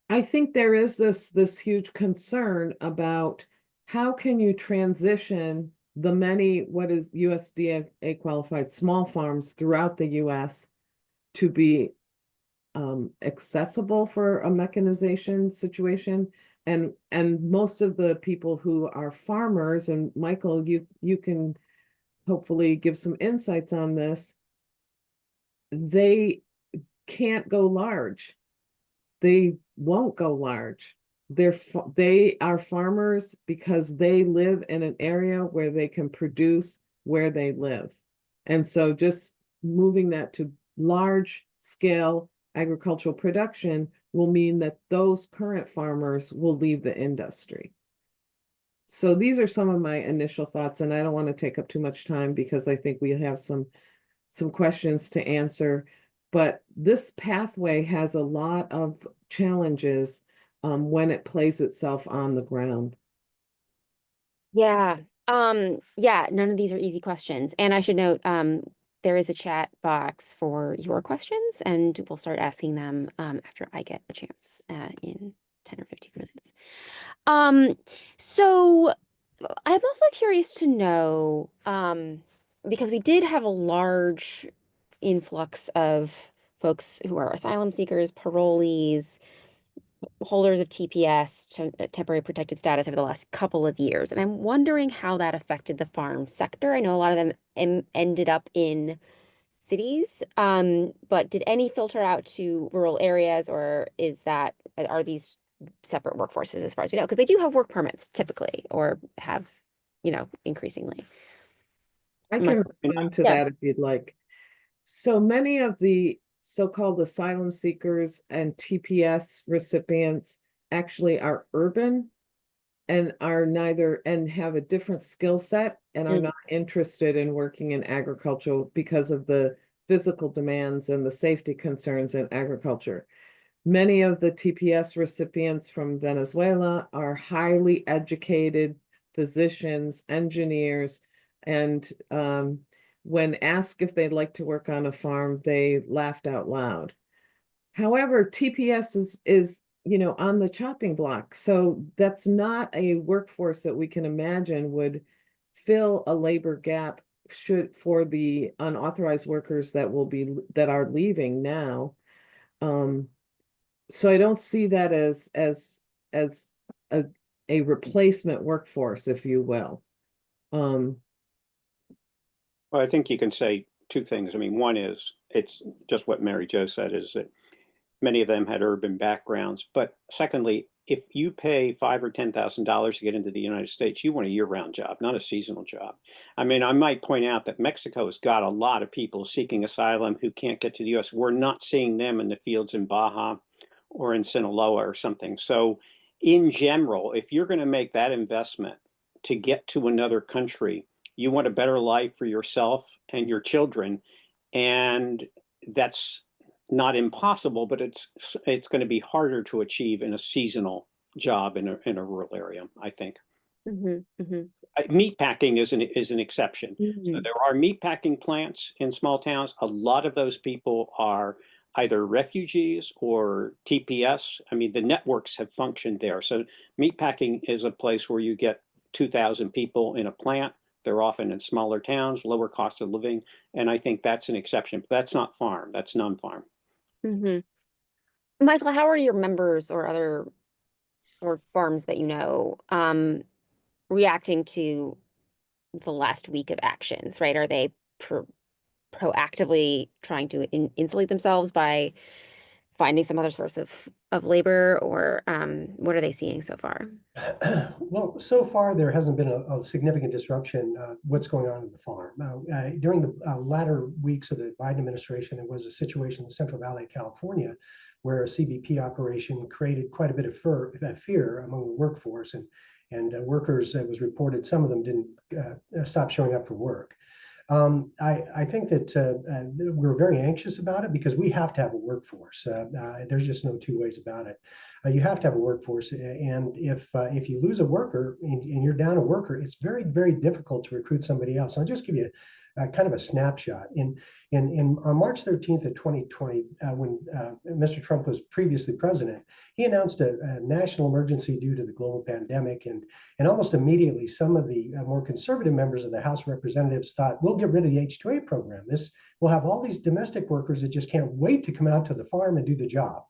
I think there is this huge concern about how can you transition the many, what is USDA qualified small farms throughout the US to be accessible for a mechanization situation. And most of the people who are farmers, and Michael, you can hopefully give some insights on this, they can't go large. They won't go large. They are farmers because they live in an area where they can produce where they live. And so just moving that to large scale agricultural production will mean that those current farmers will leave the industry. So these are some of my initial thoughts, and I don't want to take up too much time because I think we have some questions to answer. But this pathway has a lot of challenges when it plays itself on the ground. Yeah. Yeah, none of these are easy questions. And I should note, there is a chat box for your questions, and we'll start asking them after I get the chance in 10 or 15 minutes. So I'm also curious to know, because we did have a large influx of folks who are asylum seekers, parolees, holders of TPS, temporary protected status, over the last couple of years. And I'm wondering how that affected the farm sector. I know a lot of them ended up in cities, but did any filter out to rural areas, or are these separate workforces as far as we know, because they do have work permits typically, or have, increasingly. I My- can respond to Yeah. that if you'd like. So many of the so-called asylum seekers and TPS recipients actually are urban and are neither, and have a different skill set and are Mm. not interested in working in agriculture because of the physical demands and the safety concerns in agriculture. Many of the TPS recipients from Venezuela are highly educated physicians, engineers, and when asked if they'd like to work on a farm, they laughed out loud. However, TPS is on the chopping block. So that's not a workforce that we can imagine would fill a labor gap for the unauthorized workers that are leaving now. So I don't see that as a replacement workforce, if you will. Well, I think you can say two things. I mean, one is it's just what Mary Jo said, is that many of them had urban backgrounds. But secondly, if you pay $5,000 or $10,000 to get into the United States, you want a year-round job, not a seasonal job. I mean, I might point out that Mexico has got a lot of people seeking asylum who can't get to the U.S. We're not seeing them in the fields in Baja or in Sinaloa or something. So in general, if you're going to make that investment to get to another country, you want a better life for yourself and your children. And that's not impossible, but it's going to be harder to achieve in a seasonal job in a rural area, I think. Meat packing is an exception. So there are meat packing plants in small towns. A lot of those people are either refugees or TPS. I mean, the networks have functioned there. So meat packing is a place where you get 2,000 people in a plant. They're often in smaller towns, lower cost of living. And I think that's an exception. But that's not farm, that's non-farm. Michael, how are your members or farms that reacting to the last week of actions, right? Are they proactively trying to insulate themselves by finding some other source of labor, or what are they seeing so far? Well, so far there hasn't been a significant disruption. What's going on in the farm during the latter weeks of the Biden administration? There was a situation in the Central Valley of California where a CBP operation created quite a bit of fear among the workforce, and workers, it was reported, some of them didn't stop showing up for work. I think that we're very anxious about it because we have to have a workforce. There's just no two ways about it. You have to have a workforce, and if you lose a worker and you're down a worker, it's very, very difficult to recruit somebody else. I'll just give you kind of a snapshot. On March 13th of 2020, when Mr. Trump was previously president, he announced a national emergency due to the global pandemic, and almost immediately, some of the more conservative members of the House of Representatives thought, we'll get rid of the H-2A program. We'll have all these domestic workers that just can't wait to come out to the farm and do the job.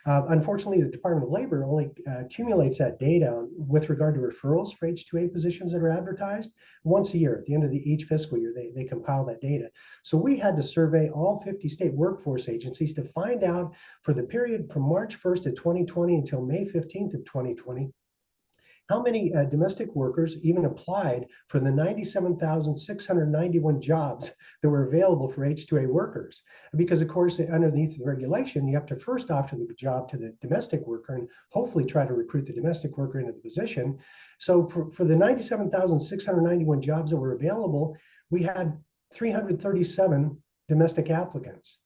Unfortunately, the Department of Labor only accumulates that data with regard to referrals for H-2A positions that are advertised once a year. At the end of each fiscal year, they compile that data. So we had to survey all 50 state workforce agencies to find out, for the period from March 1st of 2020 until May 15th of 2020, how many domestic workers even applied for the 97,691 jobs that were available for H-2A workers? Because, of course, underneath the regulation, you have to first offer the job to the domestic worker and hopefully try to recruit the domestic worker into the position. So for the 97,691 jobs that were available, we had 337 domestic applicants.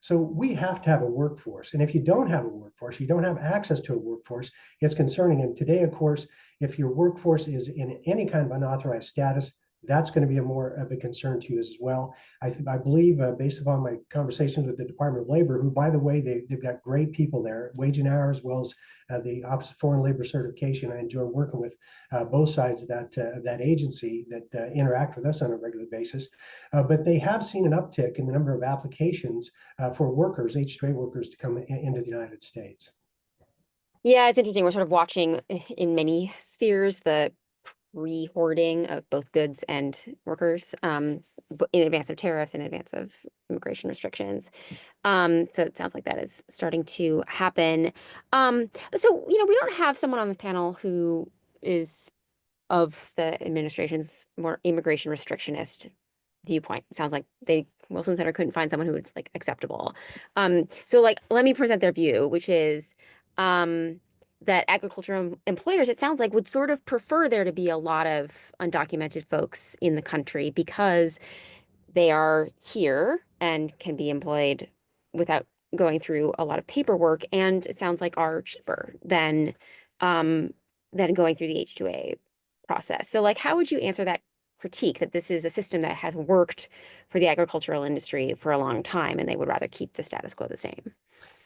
So we have to have a workforce. And if you don't have a workforce, you don't have access to a workforce, it's concerning. And today, of course, if your workforce is in any kind of unauthorized status, that's going to be more of a concern to you as well. I believe, based upon my conversations with the Department of Labor, who, by the way, they've got great people there, wage and hour, as well as the Office of Foreign Labor Certification. I enjoy working with both sides of that agency that interact with us on a regular basis. But they have seen an uptick in the number of applications for workers, H-2A workers, to come into the United States. Yeah, it's interesting. We're sort of watching in many spheres the pre-hoarding of both goods and workers, in advance of tariffs, in advance of immigration restrictions. So it sounds like that is starting to happen. So, we don't have someone on the panel who is of the administration's more immigration restrictionist viewpoint. It sounds like Wilson Center couldn't find someone who was like acceptable. So like let me present their view, which is that agricultural employers, it sounds like, would sort of prefer there to be a lot of undocumented folks in the country because they are here and can be employed without going through a lot of paperwork, and it sounds like are cheaper than going through the H-2A process. So like, how would you answer that critique that this is a system that has worked for the agricultural industry for a long time and they would rather keep the status quo the same?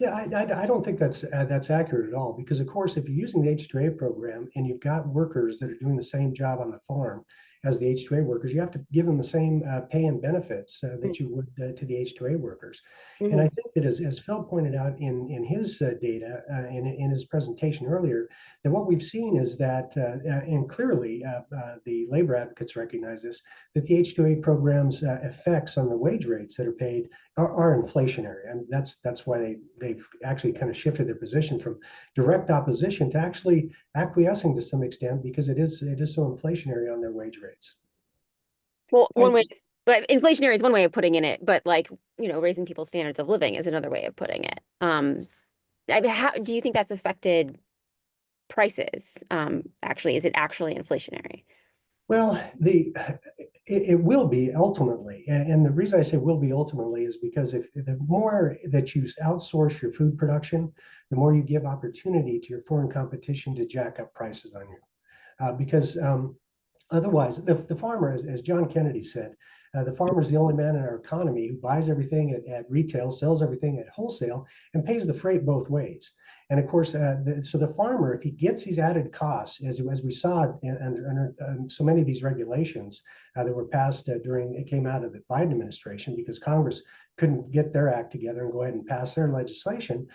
Yeah, I don't think that's accurate at all, because of course, if you're using the H-2A program and you've got workers that are doing the same job on the farm as the H-2A workers, you have to give them the same pay and benefits that you would to the H-2A workers. And I think that as Phil pointed out in his data in his presentation earlier, that what we've seen is that, and clearly the labor advocates recognize this, that the H-2A program's effects on the wage rates that are paid are inflationary, and that's why they've actually kind of shifted their position from direct opposition to actually acquiescing to some extent, because it is so inflationary on their wage rates. Well, one way, but inflationary is one way of putting in it, but like, raising people's standards of living is another way of putting it. I mean, how do you think that's affected prices? Actually, is it actually inflationary? Well, it will be ultimately, and the reason I say will be ultimately is because if the more that you outsource your food production, the more you give opportunity to your foreign competition to jack up prices on you, because otherwise, the farmer, as John Kennedy said, the farmer is the only man in our economy who buys everything at retail, sells everything at wholesale, and pays the freight both ways. And of course, so the farmer, if he gets these added costs, as we saw under so many of these regulations that were passed during it came out of the Biden administration, because Congress couldn't get their act together and go ahead and pass their legislation,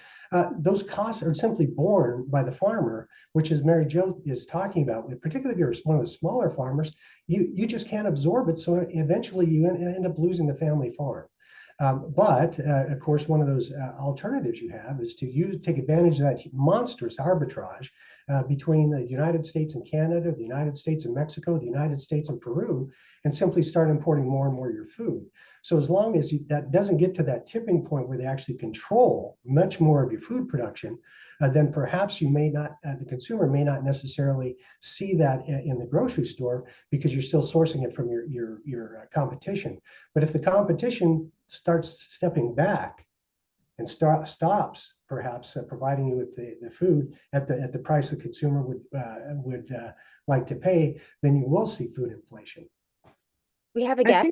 those costs are simply borne by the farmer, which, as Mary Jo is talking about, particularly if you're one of the smaller farmers, you just can't absorb it. So eventually you end up losing the family farm. But of course, one of those alternatives you have is to take advantage of that monstrous arbitrage between the United States and Canada, the United States and Mexico, the United States and Peru, and simply start importing more and more of your food. So as long as that doesn't get to that tipping point where they actually control much more of your food production, then perhaps you may not, the consumer may not necessarily see that in the grocery store, because you're still sourcing it from your competition. But if the competition starts stepping back and stops perhaps providing you with the food at the price the consumer would like to pay, then you will see food inflation. We have a guest.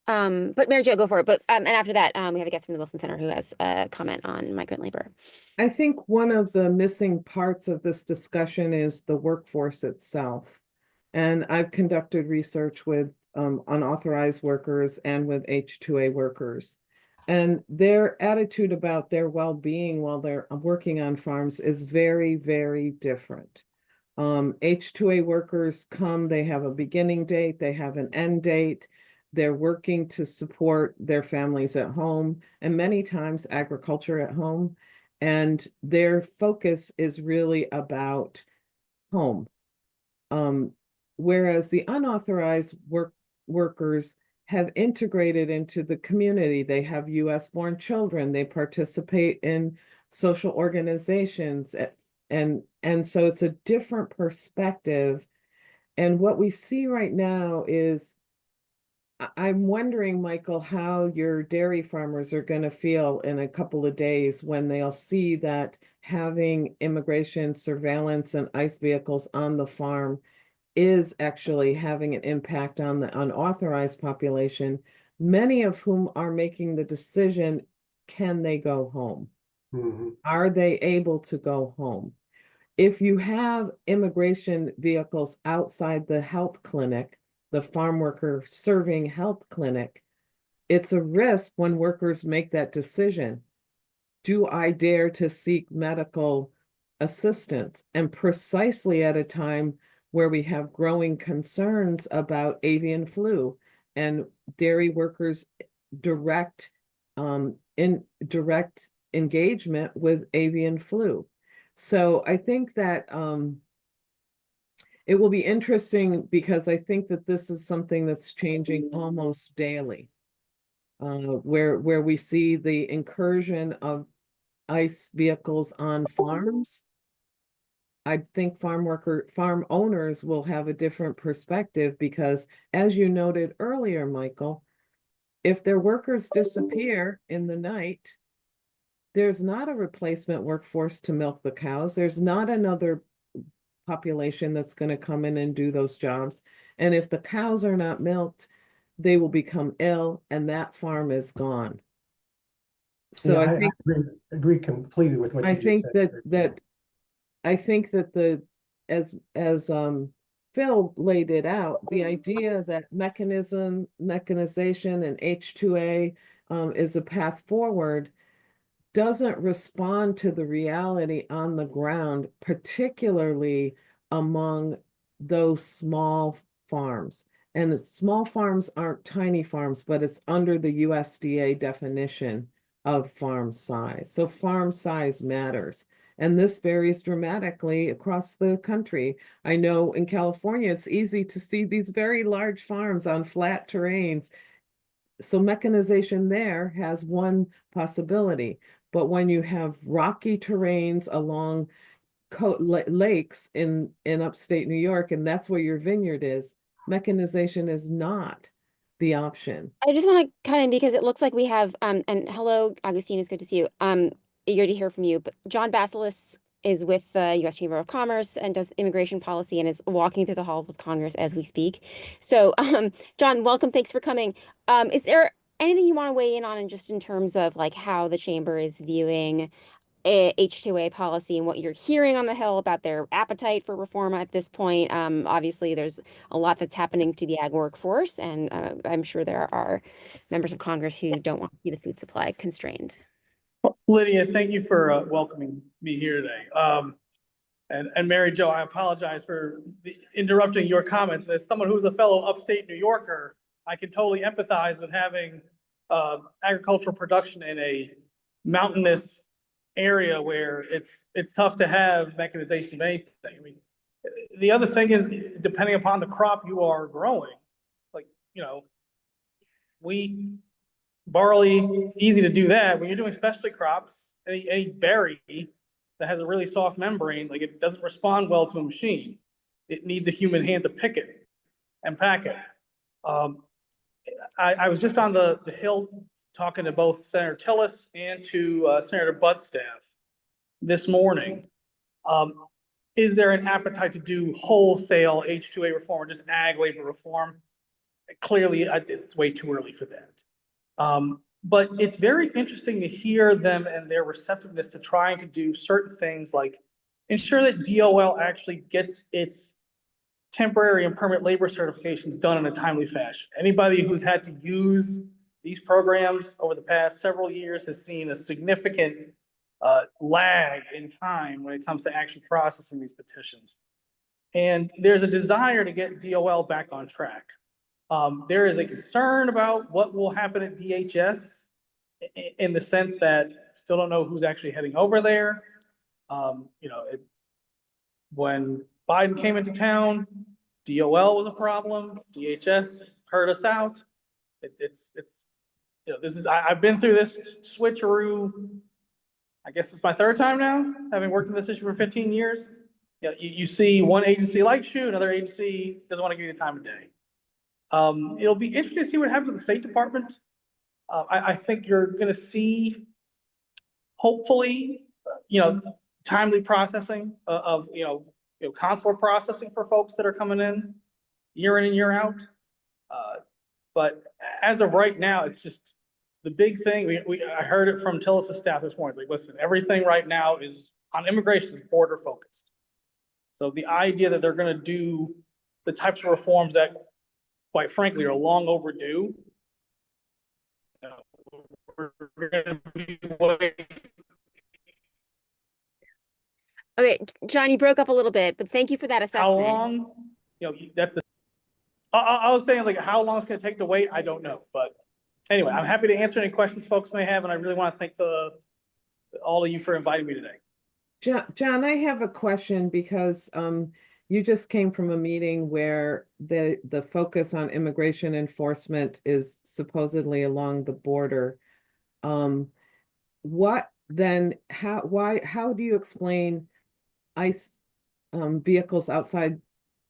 But Mary Jo, go for it. But and after that, we have a guest from the Wilson Center who has a comment on migrant labor. I think one of the missing parts of this discussion is the workforce itself. And I've conducted research with unauthorized workers and with H-2A workers. And their attitude about their well-being while they're working on farms is very, very different. H-2A workers come, they have a beginning date, they have an end date. They're working to support their families at home, and many times agriculture at home. And their focus is really about home. Whereas the unauthorized workers have integrated into the community. They have US-born children. They participate in social organizations. And so it's a different perspective. And what we see right now is, I'm wondering, Michael, how your dairy farmers are going to feel in a couple of days when they'll see that having immigration surveillance and ICE vehicles on the farm is actually having an impact on the unauthorized population, many of whom are making the decision, can they go home? Mm-hmm. Are they able to go home? If you have immigration vehicles outside the health clinic, the farm worker serving health clinic, it's a risk when workers make that decision. Do I dare to seek medical assistance? And precisely at a time where we have growing concerns about avian flu and dairy workers direct direct engagement with avian flu. So I think that it will be interesting because I think that this is something that's changing almost daily, where we see the incursion of ICE vehicles on farms. I think farm owners will have a different perspective because, as you noted earlier, Michael, if their workers disappear in the night, there's not a replacement workforce to milk the cows. There's not another population that's going to come in and do those jobs. And if the cows are not milked, they will become ill and that farm is gone. So Yeah, I think agree completely with what I you just think said. that I think that as Phil laid it out, the idea that mechanization and H-2A is a path forward doesn't respond to the reality on the ground, particularly among those small farms. And small farms aren't tiny farms, but it's under the USDA definition of farm size. So farm size matters. And this varies dramatically across the country. I know in California, it's easy to see these very large farms on flat terrains. So mechanization there has one possibility. But when you have rocky terrains along lakes in upstate New York, and that's where your vineyard is, mechanization is not the option. I just want to kind of, because it looks like we have and hello, Augustine, it's good to see you. Eager to hear from you. But John Basilis is with the U.S. Chamber of Commerce and does immigration policy and is walking through the halls of Congress as we speak. So, John, welcome. Thanks for coming. Is there anything you want to weigh in on, and just in terms of like how the chamber is viewing H-2A policy and what you're hearing on the Hill about their appetite for reform at this point? Obviously, there's a lot that's happening to the ag workforce, and I'm sure there are members of Congress who don't want to see the food supply constrained. Well, Lydia, thank you for welcoming me here today. And Mary Jo, I apologize for interrupting your comments. As someone who's a fellow upstate New Yorker, I can totally empathize with having agricultural production in a mountainous area where it's tough to have mechanization of anything. I mean, the other thing is, depending upon the crop you are growing, like, wheat, barley, it's easy to do that. When you're doing specialty crops, any berry that has a really soft membrane, like, it doesn't respond well to a machine. It needs a human hand to pick it and pack it. I was just on the Hill talking to both Senator Tillis and to Senator Butt's staff this morning. Is there an appetite to do wholesale H-2A reform or just ag labor reform? Clearly, it's way too early for that. But it's very interesting to hear them and their receptiveness to trying to do certain things, like ensure that DOL actually gets its temporary and permanent labor certifications done in a timely fashion. Anybody who's had to use these programs over the past several years has seen a significant lag in time when it comes to actually processing these petitions. And there's a desire to get DOL back on track. There is a concern about what will happen at DHS in the sense that still don't know who's actually heading over there. When Biden came into town, DOL was a problem. DHS heard us out. I've been through this switcheroo. I guess it's my third time now, having worked in this issue for 15 years. You see one agency likes you, another agency doesn't want to give you the time of day. It'll be interesting to see what happens with the State Department. I think you're going to see, hopefully, timely processing of consular processing for folks that are coming in and year out. But as of right now, it's just the big thing. I heard it from Tillis' staff this morning. It's like, listen, everything right now is on immigration is border focused. So the idea that they're going to do the types of reforms that, quite frankly, are long overdue. We're going to be waiting. Okay, John, you broke up a little bit, but thank you for that assessment. How long that's the, I was saying like how long it's gonna take to wait, I don't know, but anyway, I'm happy to answer any questions folks may have, and I really want to thank all of you for inviting me today. John, I have a question because you just came from a meeting where the focus on immigration enforcement is supposedly along the border. What then, how do you explain ICE vehicles outside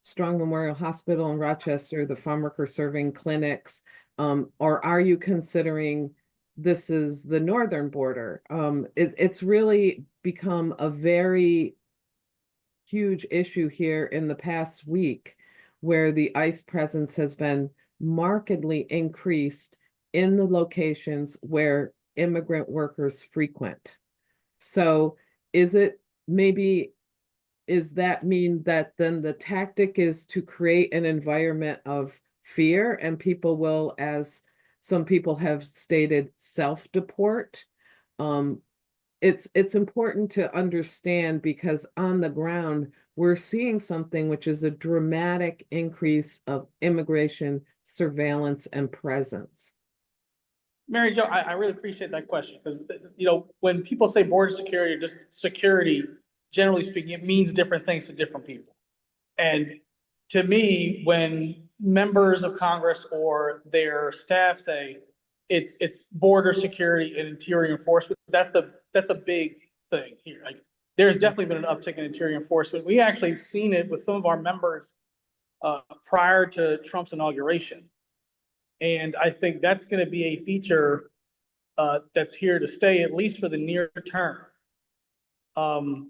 Strong Memorial Hospital in Rochester, the Farmworker serving clinics, or are you considering this is the northern border? It's really become a very huge issue here in the past week where the ICE presence has been markedly increased in the locations where immigrant workers frequent. So is that mean that then the tactic is to create an environment of fear and people will, as some people have stated, self-deport? It's important to understand because on the ground, we're seeing something which is a dramatic increase of immigration surveillance and presence. Mary Jo, I really appreciate that question because, when people say border security or just security, generally speaking, it means different things to different people. And to me, when members of Congress or their staff say it's border security and interior enforcement, that's the big thing here. Like, there's definitely been an uptick in interior enforcement. We actually have seen it with some of our members prior to Trump's inauguration. And I think that's going to be a feature that's here to stay, at least for the near term. And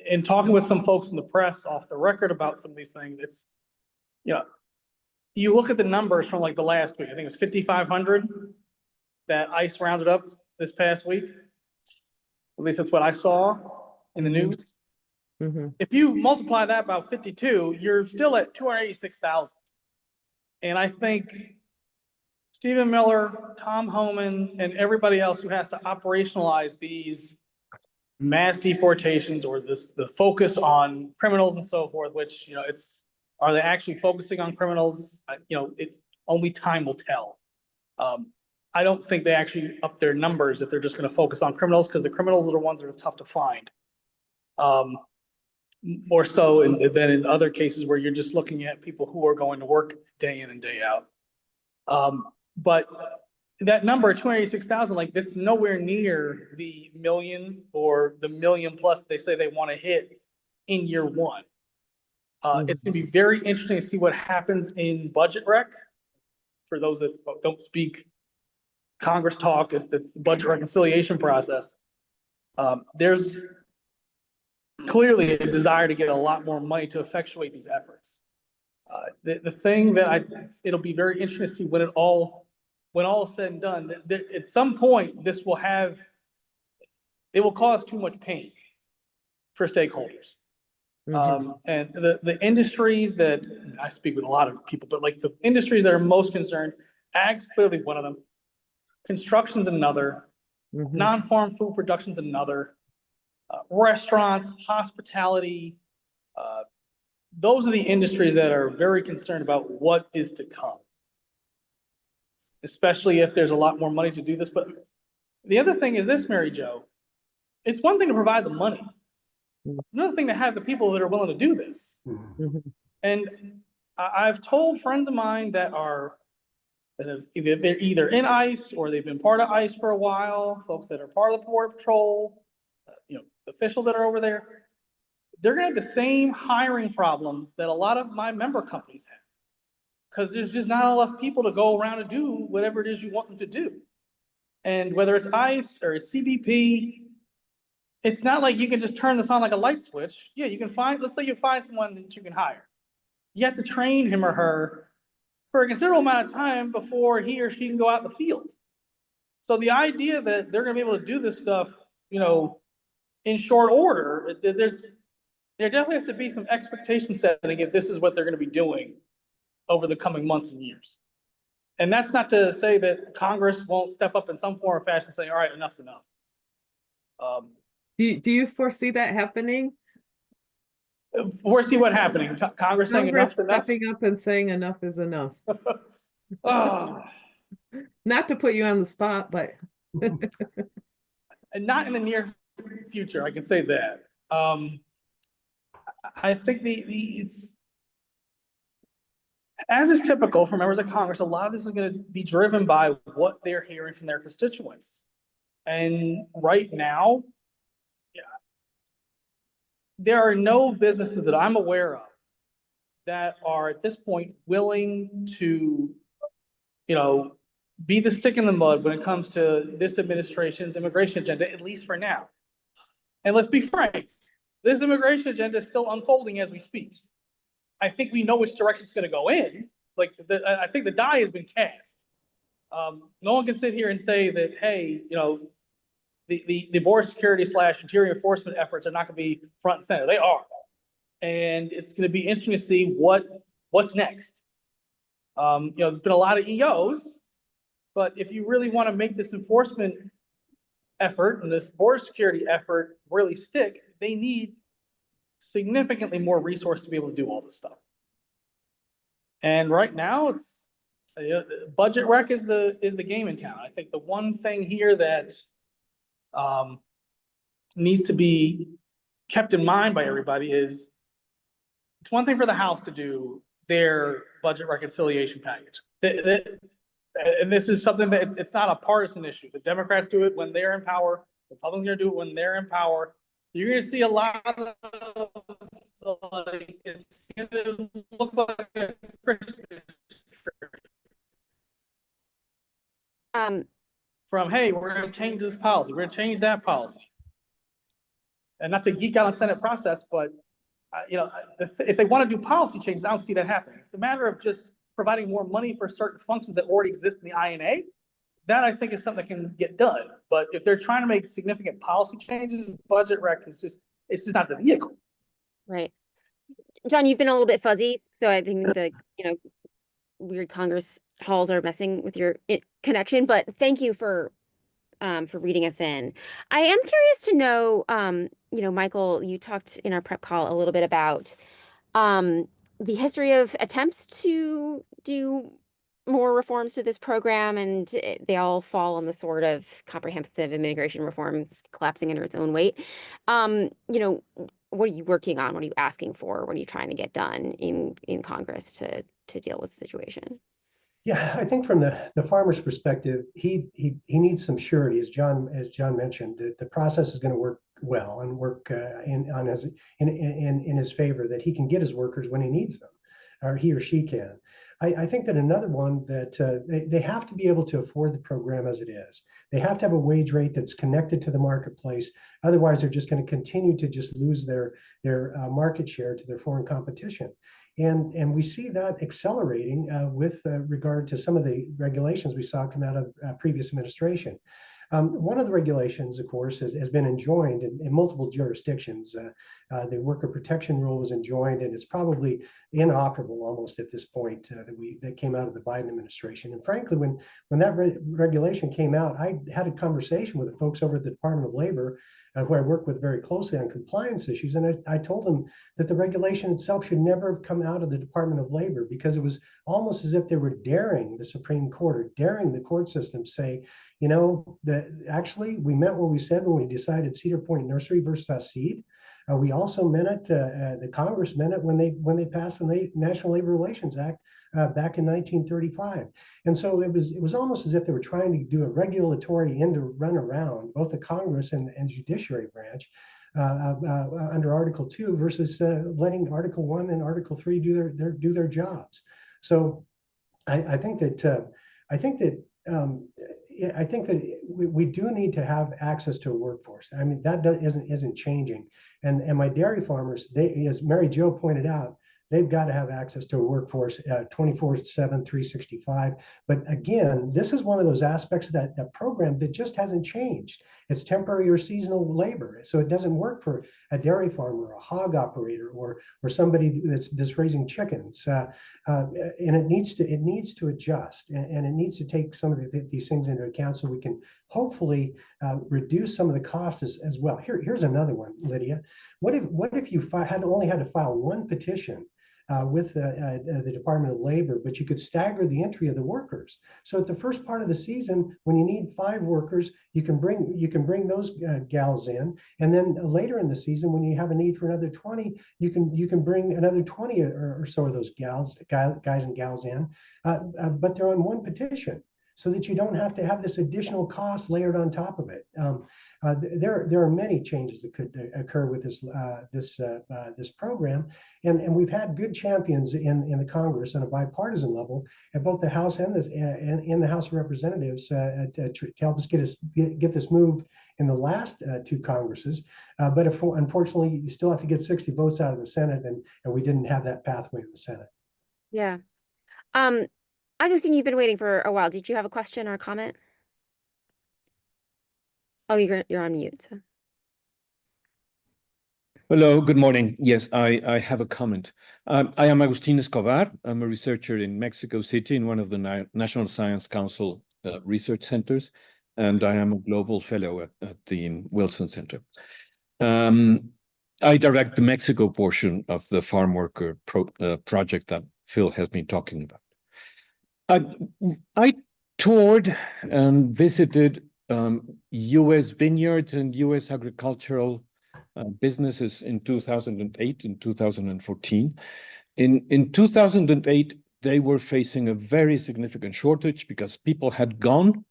in talking with some folks in the press off the record about some of these things, it's, you look at the numbers from like the last week, I think it was 5,500 that ICE rounded up this past week. At least that's what I saw in the news. Mm-hmm. If you multiply that by 52, you're still at 286,000. And I think Stephen Miller, Tom Homan, and everybody else who has to operationalize these mass deportations or the focus on criminals and so forth, which, are they actually focusing on criminals? Only time will tell. I don't think they actually up their numbers if they're just going to focus on criminals, because the criminals are the ones that are tough to find. More so than in other cases where you're just looking at people who are going to work day in and day out. But that number, 286,000, like that's nowhere near the million or the million plus they say they want to hit in year one. It's going to be very interesting to see what happens in budget rec. For those that don't speak Congress talk, it's the budget reconciliation process. There's clearly a desire to get a lot more money to effectuate these efforts. The thing that it'll be very interesting to see when all is said and done, at some point, it will cause too much pain for stakeholders. And the industries that I speak with a lot of people, but like the industries that are most concerned, ag's clearly one of them. Construction's another. Non-farm food production's another. Restaurants, hospitality. Those are the industries that are very concerned about what is to come, especially if there's a lot more money to do this. But the other thing is this, Mary Jo, it's one thing to provide the money. Another thing to have the people that are willing to do this. And I've told friends of mine they're either in ICE or they've been part of ICE for a while, folks that are part of the Border Patrol, officials that are over there, they're going to have the same hiring problems that a lot of my member companies have, because there's just not enough people to go around and do whatever it is you want them to do. And whether it's ICE or it's CBP, it's not like you can just turn this on like a light switch. Yeah, you can let's say you find someone that you can hire. You have to train him or her for a considerable amount of time before he or she can go out in the field. So the idea that they're going to be able to do this stuff, in short order, there definitely has to be some expectation setting if this is what they're going to be doing over the coming months and years. And that's not to say that Congress won't step up in some form or fashion and say, all right, enough's enough. Do you foresee that happening? Foresee what happening? Congress saying Congress enough's enough? stepping up and saying enough is enough. Oh, Not to put you on the spot, but and not in the near future, I can say that. I think it's, as is typical for members of Congress, a lot of this is going to be driven by what they're hearing from their constituents. And right now, yeah, there are no businesses that I'm aware of that are at this point willing to, be the stick in the mud when it comes to this administration's immigration agenda, at least for now. And let's be frank, this immigration agenda is still unfolding as we speak. I think we know which direction it's going to go in. Like, I think the die has been cast. No one can sit here and say that, hey, the border security / interior enforcement efforts are not going to be front and center. They are. And it's going to be interesting to see what's next. There's been a lot of EOs, but if you really want to make this enforcement effort and this border security effort really stick, they need significantly more resources to be able to do all this stuff. And right now, it's budget rec is the game in town. I think the one thing here that needs to be kept in mind by everybody is it's one thing for the House to do their budget reconciliation package. And this is something that it's not a partisan issue. The Democrats do it when they're in power. The Republicans are going to do it when they're in power. You're going to see a lot of, like, it's going to look like a Christmas tree. From, hey, we're going to change this policy. We're going to change that policy. And not to geek out on Senate process, but if they want to do policy changes, I don't see that happening. It's a matter of just providing more money for certain functions that already exist in the INA. That, I think, is something that can get done. But if they're trying to make significant policy changes, budget rec is just, it's just not the vehicle. Right. John, you've been a little bit fuzzy, so I think the, weird Congress halls are messing with your connection, but thank you for reading us in. I am curious to know, Michael, you talked in our prep call a little bit about the history of attempts to do more reforms to this program, and they all fall on the sword of comprehensive immigration reform collapsing under its own weight. What are you working on? What are you asking for? What are you trying to get done in Congress to deal with the situation? Yeah, I think from the farmer's perspective, he needs some surety, as John mentioned, that the process is going to work well and work in his favor, that he can get his workers when he needs them, or he or she can. I think that another one that they have to be able to afford the program as it is. They have to have a wage rate that's connected to the marketplace. Otherwise, they're just going to continue to just lose their market share to their foreign competition. And we see that accelerating with regard to some of the regulations we saw come out of previous administration. One of the regulations, of course, has been enjoined in multiple jurisdictions. The worker protection rule was enjoined, and it's probably inoperable almost at this point that came out of the Biden administration. And frankly, when that regulation came out, I had a conversation with the folks over at the Department of Labor, who I work with very closely on compliance issues. And I told them that the regulation itself should never have come out of the Department of Labor, because it was almost as if they were daring the Supreme Court or daring the court system say, actually, we meant what we said when we decided Cedar Point Nursery versus Hasid. We also meant it, the Congress meant it when they passed the National Labor Relations Act back in 1935. And so it was almost as if they were trying to do a regulatory end to run around both the Congress and the Judiciary branch under Article 2 versus letting Article 1 and Article 3 do their jobs. So I think that we do need to have access to a workforce. I mean, that isn't changing. And my dairy farmers, as Mary Jo pointed out, they've got to have access to a workforce 24/7, 365. But again, this is one of those aspects of that program that just hasn't changed. It's temporary or seasonal labor. So it doesn't work for a dairy farmer, a hog operator, or somebody that's raising chickens. And it needs to adjust, and it needs to take some of these things into account so we can hopefully reduce some of the costs as well. Here's another one, Lydia. What if you only had to file one petition with the Department of Labor, but you could stagger the entry of the workers? So at the first part of the season, when you need 5 workers, you can bring those gals in, and then later in the season, when you have a need for another 20, you can bring another 20 or so of those guys and gals in, but they're on one petition, so that you don't have to have this additional cost layered on top of it. There are many changes that could occur with this program, and we've had good champions in the Congress on a bipartisan level at both the House and in the House of Representatives to help us get this moved in the last 2 Congresses. But unfortunately, you still have to get 60 votes out of the Senate, and we didn't have that pathway in the Senate. Yeah. Augustine, you've been waiting for a while. Did you have a question or a comment? Oh, you're on mute. So. Hello, good morning. Yes, I have a comment. I am Agustin Escobar. I'm a researcher in Mexico City in one of the National Science Council research centers, and I am a global fellow at the Wilson Center. I direct the Mexico portion of the Farmworker project that Phil has been talking about. I toured and visited U.S. vineyards and U.S. agricultural businesses in 2008 and 2014. In 2008, they were facing a very significant shortage because people had gone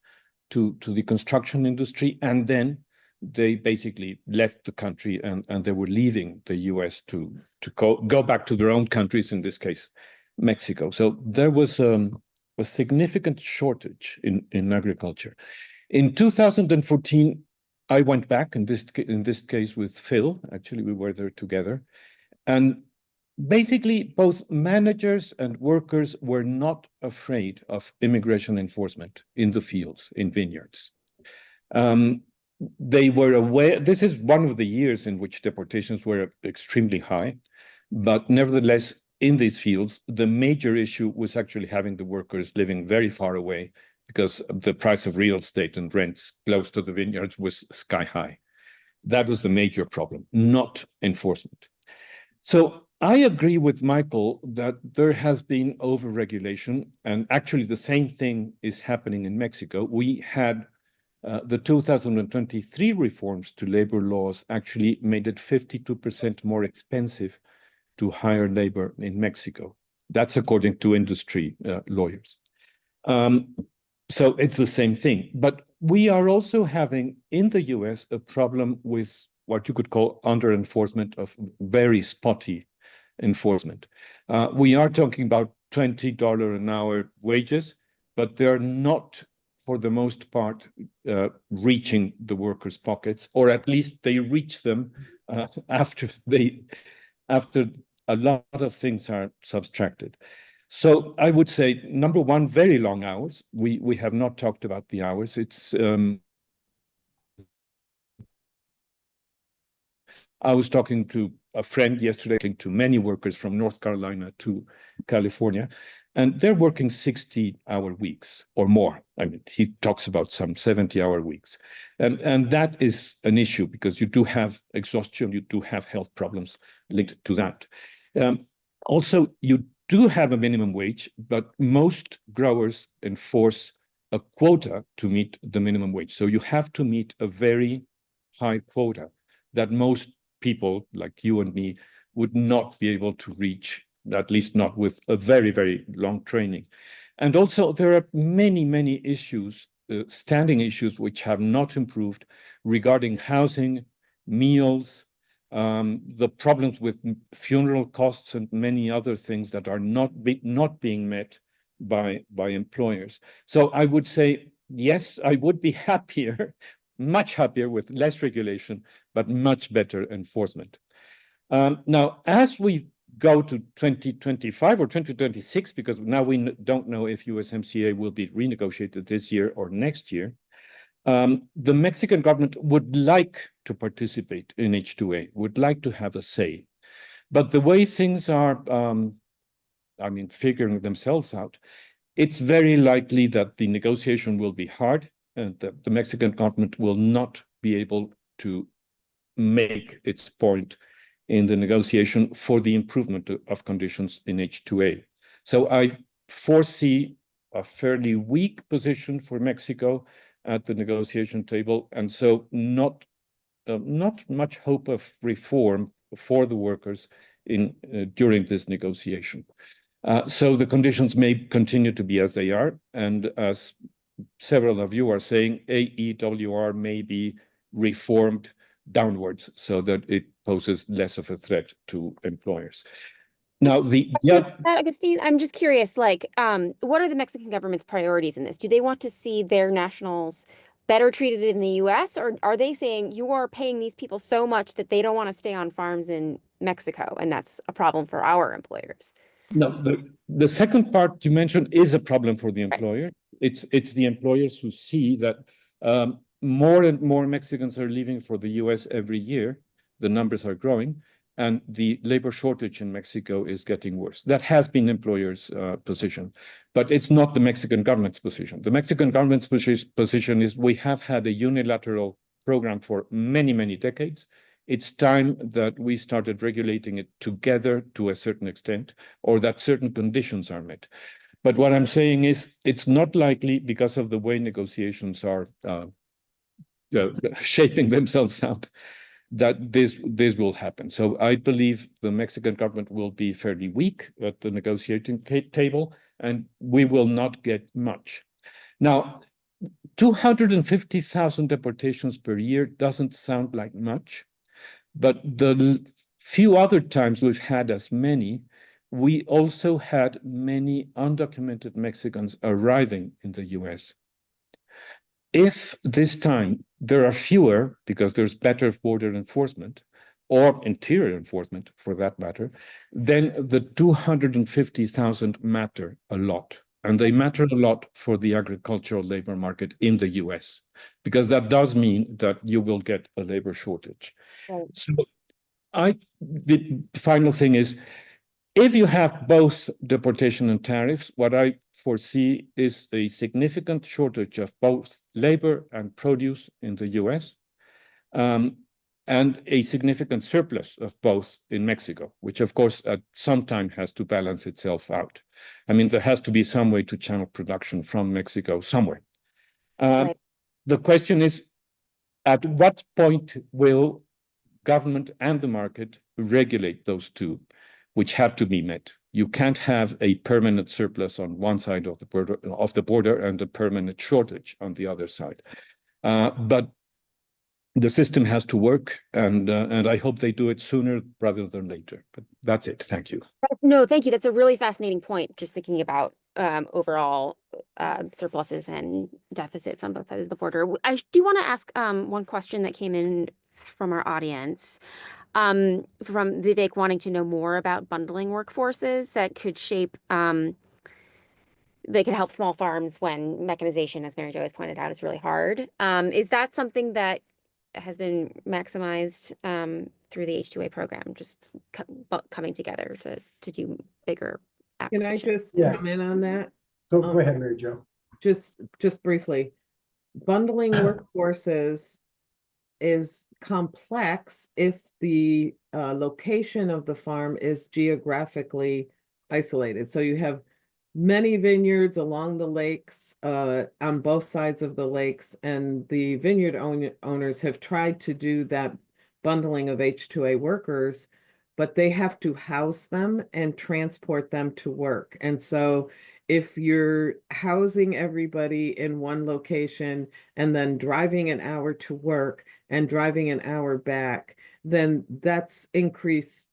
to the construction industry, and then they basically left the country, and they were leaving the U.S. to go back to their own countries, in this case, Mexico. So there was a significant shortage in agriculture. In 2014, I went back, in this case with Phil. Actually, we were there together. And basically, both managers and workers were not afraid of immigration enforcement in the fields, in vineyards. They were aware. This is one of the years in which deportations were extremely high. But nevertheless, in these fields, the major issue was actually having the workers living very far away, because the price of real estate and rents close to the vineyards was sky high. That was the major problem, not enforcement. So I agree with Michael that there has been over-regulation, and actually the same thing is happening in Mexico. We had the 2023 reforms to labor laws actually made it 52% more expensive to hire labor in Mexico. That's according to industry lawyers. So it's the same thing. But we are also having in the US a problem with what you could call under-enforcement of very spotty enforcement. We are talking about $20 an hour wages, but they're not, for the most part, reaching the workers' pockets, or at least they reach them after a lot of things are subtracted. So I would say, number one, very long hours. We have not talked about the hours. It's I was talking to a friend yesterday, talking to many workers from North Carolina to California, and they're working 60-hour weeks or more. I mean, he talks about some 70-hour weeks. And that is an issue because you do have exhaustion, you do have health problems linked to that. Also, you do have a minimum wage, but most growers enforce a quota to meet the minimum wage. So you have to meet a very high quota that most people like you and me would not be able to reach, at least not with a very, very long training. And also there are many, many issues, standing issues, which have not improved regarding housing, meals, the problems with funeral costs and many other things that are not being met by employers. So I would say, yes, I would be happier, much happier with less regulation, but much better enforcement. Now, as we go to 2025 or 2026, because now we don't know if USMCA will be renegotiated this year or next year, the Mexican government would like to participate in H-2A, would like to have a say. But the way things are, figuring themselves out, it's very likely that the negotiation will be hard and that the Mexican government will not be able to make its point in the negotiation for the improvement of conditions in H-2A. So I foresee a fairly weak position for Mexico at the negotiation table, and so not much hope of reform for the workers during this negotiation. So the conditions may continue to be as they are, and as several of you are saying, AEWR may be reformed downwards so that it poses less of a threat to employers. Now, Agustin, I'm just curious, what are the Mexican government's priorities in this? Do they want to see their nationals better treated in the US, or are they saying you are paying these people so much that they don't want to stay on farms in Mexico, and that's a problem for our employers? No, the second part you mentioned is a problem for the employer. It's the employers who see that more and more Mexicans are leaving for the US every year. The numbers are growing, and the labor shortage in Mexico is getting worse. That has been employers' position, but it's not the Mexican government's position. The Mexican government's position is we have had a unilateral program for many, many decades. It's time that we started regulating it together to a certain extent, or that certain conditions are met. But what I'm saying is it's not likely, because of the way negotiations are shaping themselves out, that this will happen. So I believe the Mexican government will be fairly weak at the negotiating table, and we will not get much. Now, 250,000 deportations per year doesn't sound like much, but the few other times we've had as many, we also had many undocumented Mexicans arriving in the US. If this time there are fewer, because there's better border enforcement, or interior enforcement for that matter, then the 250,000 matter a lot. And they matter a lot for the agricultural labor market in the US, because that does mean that you will get a labor shortage. Right. So the final thing is, if you have both deportation and tariffs, what I foresee is a significant shortage of both labor and produce in the US, and a significant surplus of both in Mexico, which of course at some time has to balance itself out. I mean, there has to be some way to channel production from Mexico somewhere. Right. The question is, at what point will government and the market regulate those two, which have to be met? You can't have a permanent surplus on one side of the border and a permanent shortage on the other side. But the system has to work, and I hope they do it sooner rather than later. But that's it. Thank you. No, thank you. That's a really fascinating point, just thinking about overall surpluses and deficits on both sides of the border. I do want to ask one question that came in from our audience, from Vivek, wanting to know more about bundling workforces that could shape, they could help small farms when mechanization, as Mary Jo has pointed out, is really hard. Is that something that has been maximized through the H-2A program, just coming together to do bigger applications? Can I just come in on that? Go ahead, Mary Jo. Just briefly, bundling workforces is complex if the location of the farm is geographically isolated. So you have many vineyards along the lakes, on both sides of the lakes, and the vineyard owners have tried to do that bundling of H-2A workers, but they have to house them and transport them to work. And so if you're housing everybody in one location and then driving an hour to work and driving an hour back, then that's increased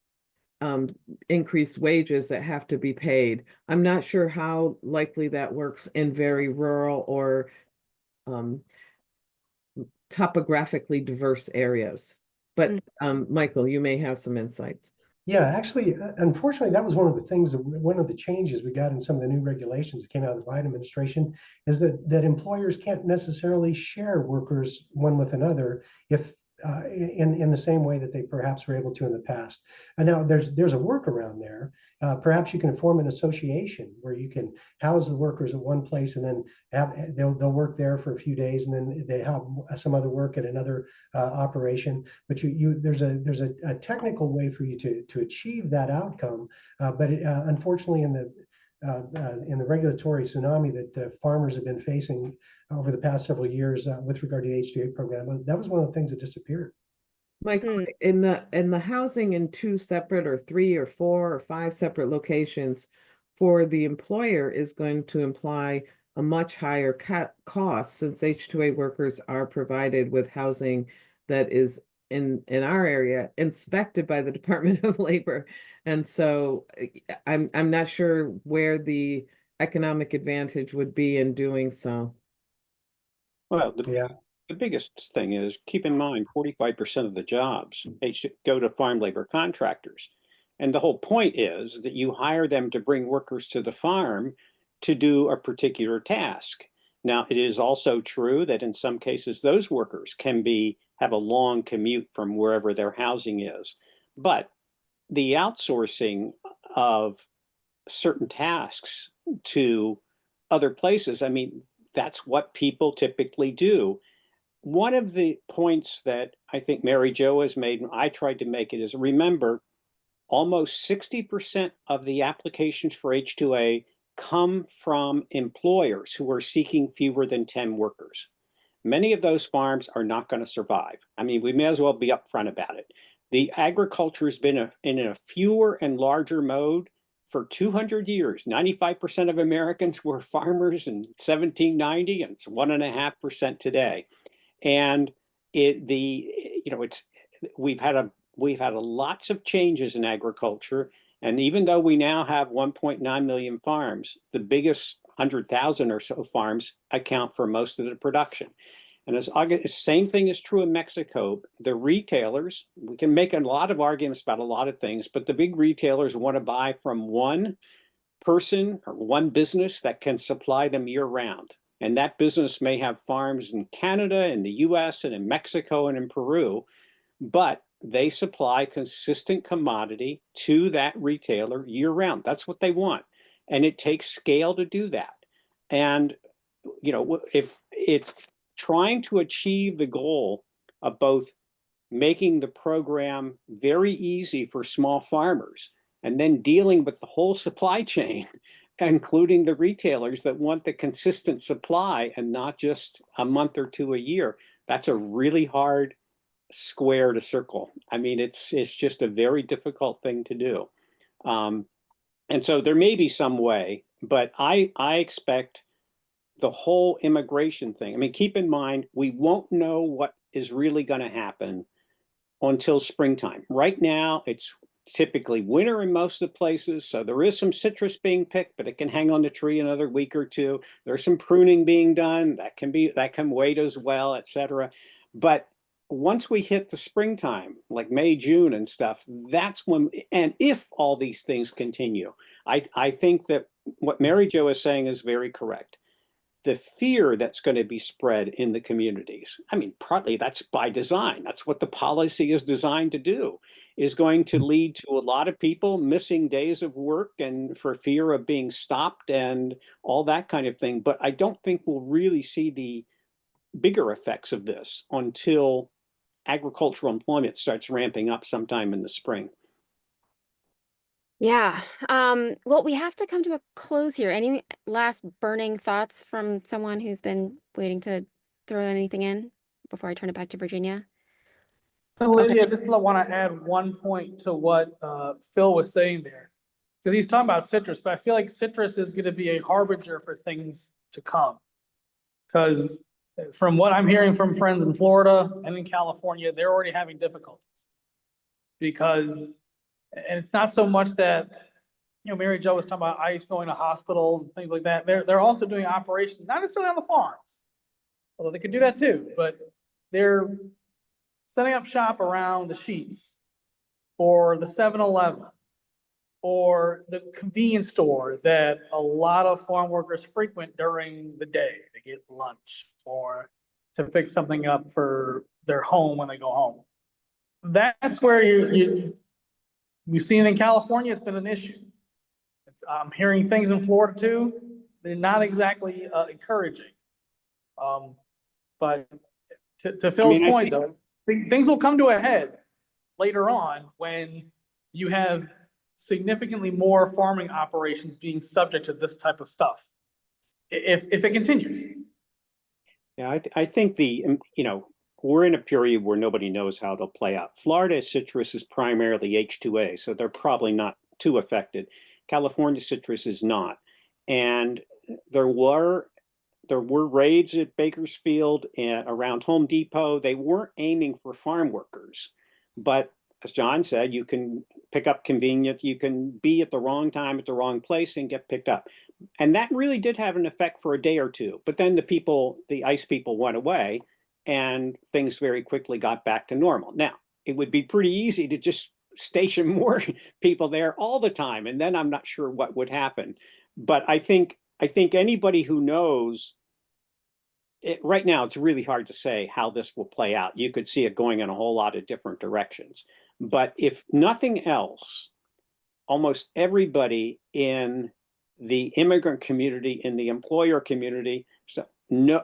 wages that have to be paid. I'm not sure how likely that works in very rural or topographically diverse areas. But Michael, you may have some insights. Yeah, actually, unfortunately, that was one of the things that one of the changes we got in some of the new regulations that came out of the Biden administration is that employers can't necessarily share workers one with another if in the same way that they perhaps were able to in the past. And now there's a workaround there. Perhaps you can form an association where you can house the workers at one place and then they'll work there for a few days and then they have some other work at another operation. But there's a technical way for you to achieve that outcome. But unfortunately, in the regulatory tsunami that farmers have been facing over the past several years with regard to the H-2A program, that was one of the things that disappeared. Mike, in the housing in 2 separate or 3 or 4 or 5 separate locations for the employer is going to imply a much higher cost since H-2A workers are provided with housing that is in our area inspected by the Department of Labor. And so I'm not sure where the economic advantage would be in doing so. Well, Yeah. the biggest thing is keep in mind 45% of the jobs go to farm labor contractors. And the whole point is that you hire them to bring workers to the farm to do a particular task. Now, it is also true that in some cases those workers can have a long commute from wherever their housing is. But the outsourcing of certain tasks to other places, I mean, that's what people typically do. One of the points that I think Mary Jo has made, and I tried to make it, is remember, almost 60% of the applications for H-2A come from employers who are seeking fewer than 10 workers. Many of those farms are not going to survive. I mean, we may as well be upfront about it. The agriculture has been in a fewer and larger mode for 200 years. 95% of Americans were farmers in 1790, and it's 1.5% today. And we've had lots of changes in agriculture. And even though we now have 1.9 million farms, the biggest 100,000 or so farms account for most of the production. And the same thing is true in Mexico. The retailers, we can make a lot of arguments about a lot of things, but the big retailers want to buy from one person or one business that can supply them year round. And that business may have farms in Canada, in the US, and in Mexico, and in Peru, but they supply consistent commodity to that retailer year round. That's what they want. And it takes scale to do that. And, if it's trying to achieve the goal of both making the program very easy for small farmers and then dealing with the whole supply chain, including the retailers that want the consistent supply and not just a month or two a year, that's a really hard square to circle. I mean, it's just a very difficult thing to do. And so there may be some way, but I expect the whole immigration thing. I mean, keep in mind, we won't know what is really going to happen until springtime. Right now, it's typically winter in most of the places. So there is some citrus being picked, but it can hang on the tree another week or two. There's some pruning being done. That can wait as well, et cetera. But once we hit the springtime, like May, June and stuff, that's when, and if all these things continue, I think that what Mary Jo is saying is very correct. The fear that's going to be spread in the communities, I mean, partly that's by design. That's what the policy is designed to do, is going to lead to a lot of people missing days of work and for fear of being stopped and all that kind of thing. But I don't think we'll really see the bigger effects of this until agricultural employment starts ramping up sometime in the spring. Yeah. Well, we have to come to a close here. Any last burning thoughts from someone who's been waiting to throw anything in before I turn it back to Virginia? So Lydia, just want to add one point to what Phil was saying there. Because he's talking about citrus, but I feel like citrus is going to be a harbinger for things to come. Because from what I'm hearing from friends in Florida and in California, they're already having difficulties. Because, and it's not so much that, Mary Jo was talking about ICE going to hospitals and things like that. They're also doing operations, not necessarily on the farms, although they could do that too, but they're setting up shop around the sheets or the 7-Eleven, or the convenience store that a lot of farm workers frequent during the day to get lunch or to pick something up for their home when they go home. That's where we've seen it in California, it's been an issue. I'm hearing things in Florida too. They're not exactly encouraging. But to Phil's point, though, things will come to a head later on when you have significantly more farming operations being subject to this type of stuff, if it continues. Yeah, I think we're in a period where nobody knows how it'll play out. Florida citrus is primarily H-2A, so they're probably not too affected. California citrus is not. And there were raids at Bakersfield and around Home Depot. They weren't aiming for farm workers, but as John said, you can pick up convenient, you can be at the wrong time at the wrong place and get picked up. And that really did have an effect for a day or two. But then the ICE people went away and things very quickly got back to normal. Now, it would be pretty easy to just station more people there all the time. And then I'm not sure what would happen. But I think anybody who knows right now, it's really hard to say how this will play out. You could see it going in a whole lot of different directions. But if nothing else, almost everybody in the immigrant community, in the employer community,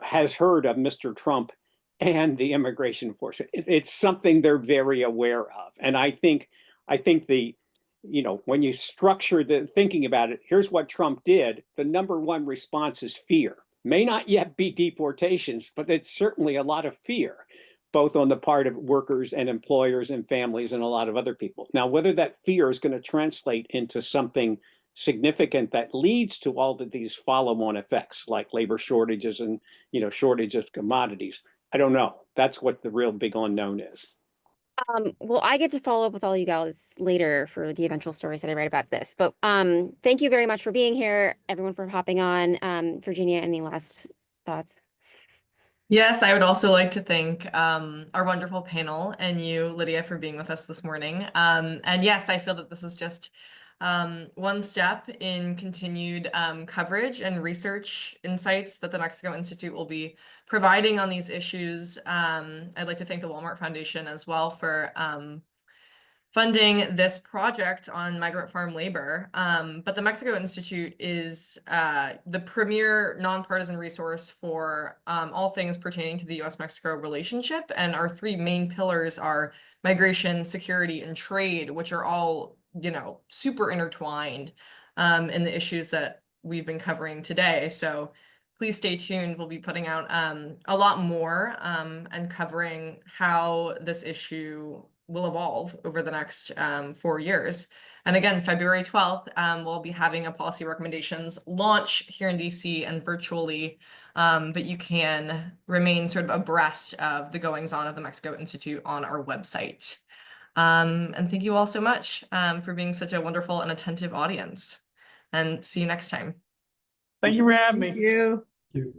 has heard of Mr. Trump and the immigration force. It's something they're very aware of. And I think when you structure the thinking about it, here's what Trump did. The number one response is fear. May not yet be deportations, but it's certainly a lot of fear, both on the part of workers and employers and families and a lot of other people. Now, whether that fear is going to translate into something significant that leads to all of these follow-on effects like labor shortages and shortage of commodities, I don't know. That's what the real big unknown is. Well, I get to follow up with all you guys later for the eventual stories that I write about this. But thank you very much for being here, everyone, for hopping on. Virginia, any last thoughts? Yes, I would also like to thank our wonderful panel and you, Lydia, for being with us this morning. And yes, I feel that this is just one step in continued coverage and research insights that the Mexico Institute will be providing on these issues. I'd like to thank the Walmart Foundation as well for funding this project on migrant farm labor. But the Mexico Institute is the premier nonpartisan resource for all things pertaining to the US-Mexico relationship. And our three main pillars are migration, security, and trade, which are all super intertwined in the issues that we've been covering today. So please stay tuned. We'll be putting out a lot more and covering how this issue will evolve over the next 4 years. And again, February 12th, we'll be having a policy recommendations launch here in DC and virtually, but you can remain sort of abreast of the goings on of the Mexico Institute on our website. And thank you all so much for being such a wonderful and attentive audience. And see you next time. Thank you for having me. Thank you. You.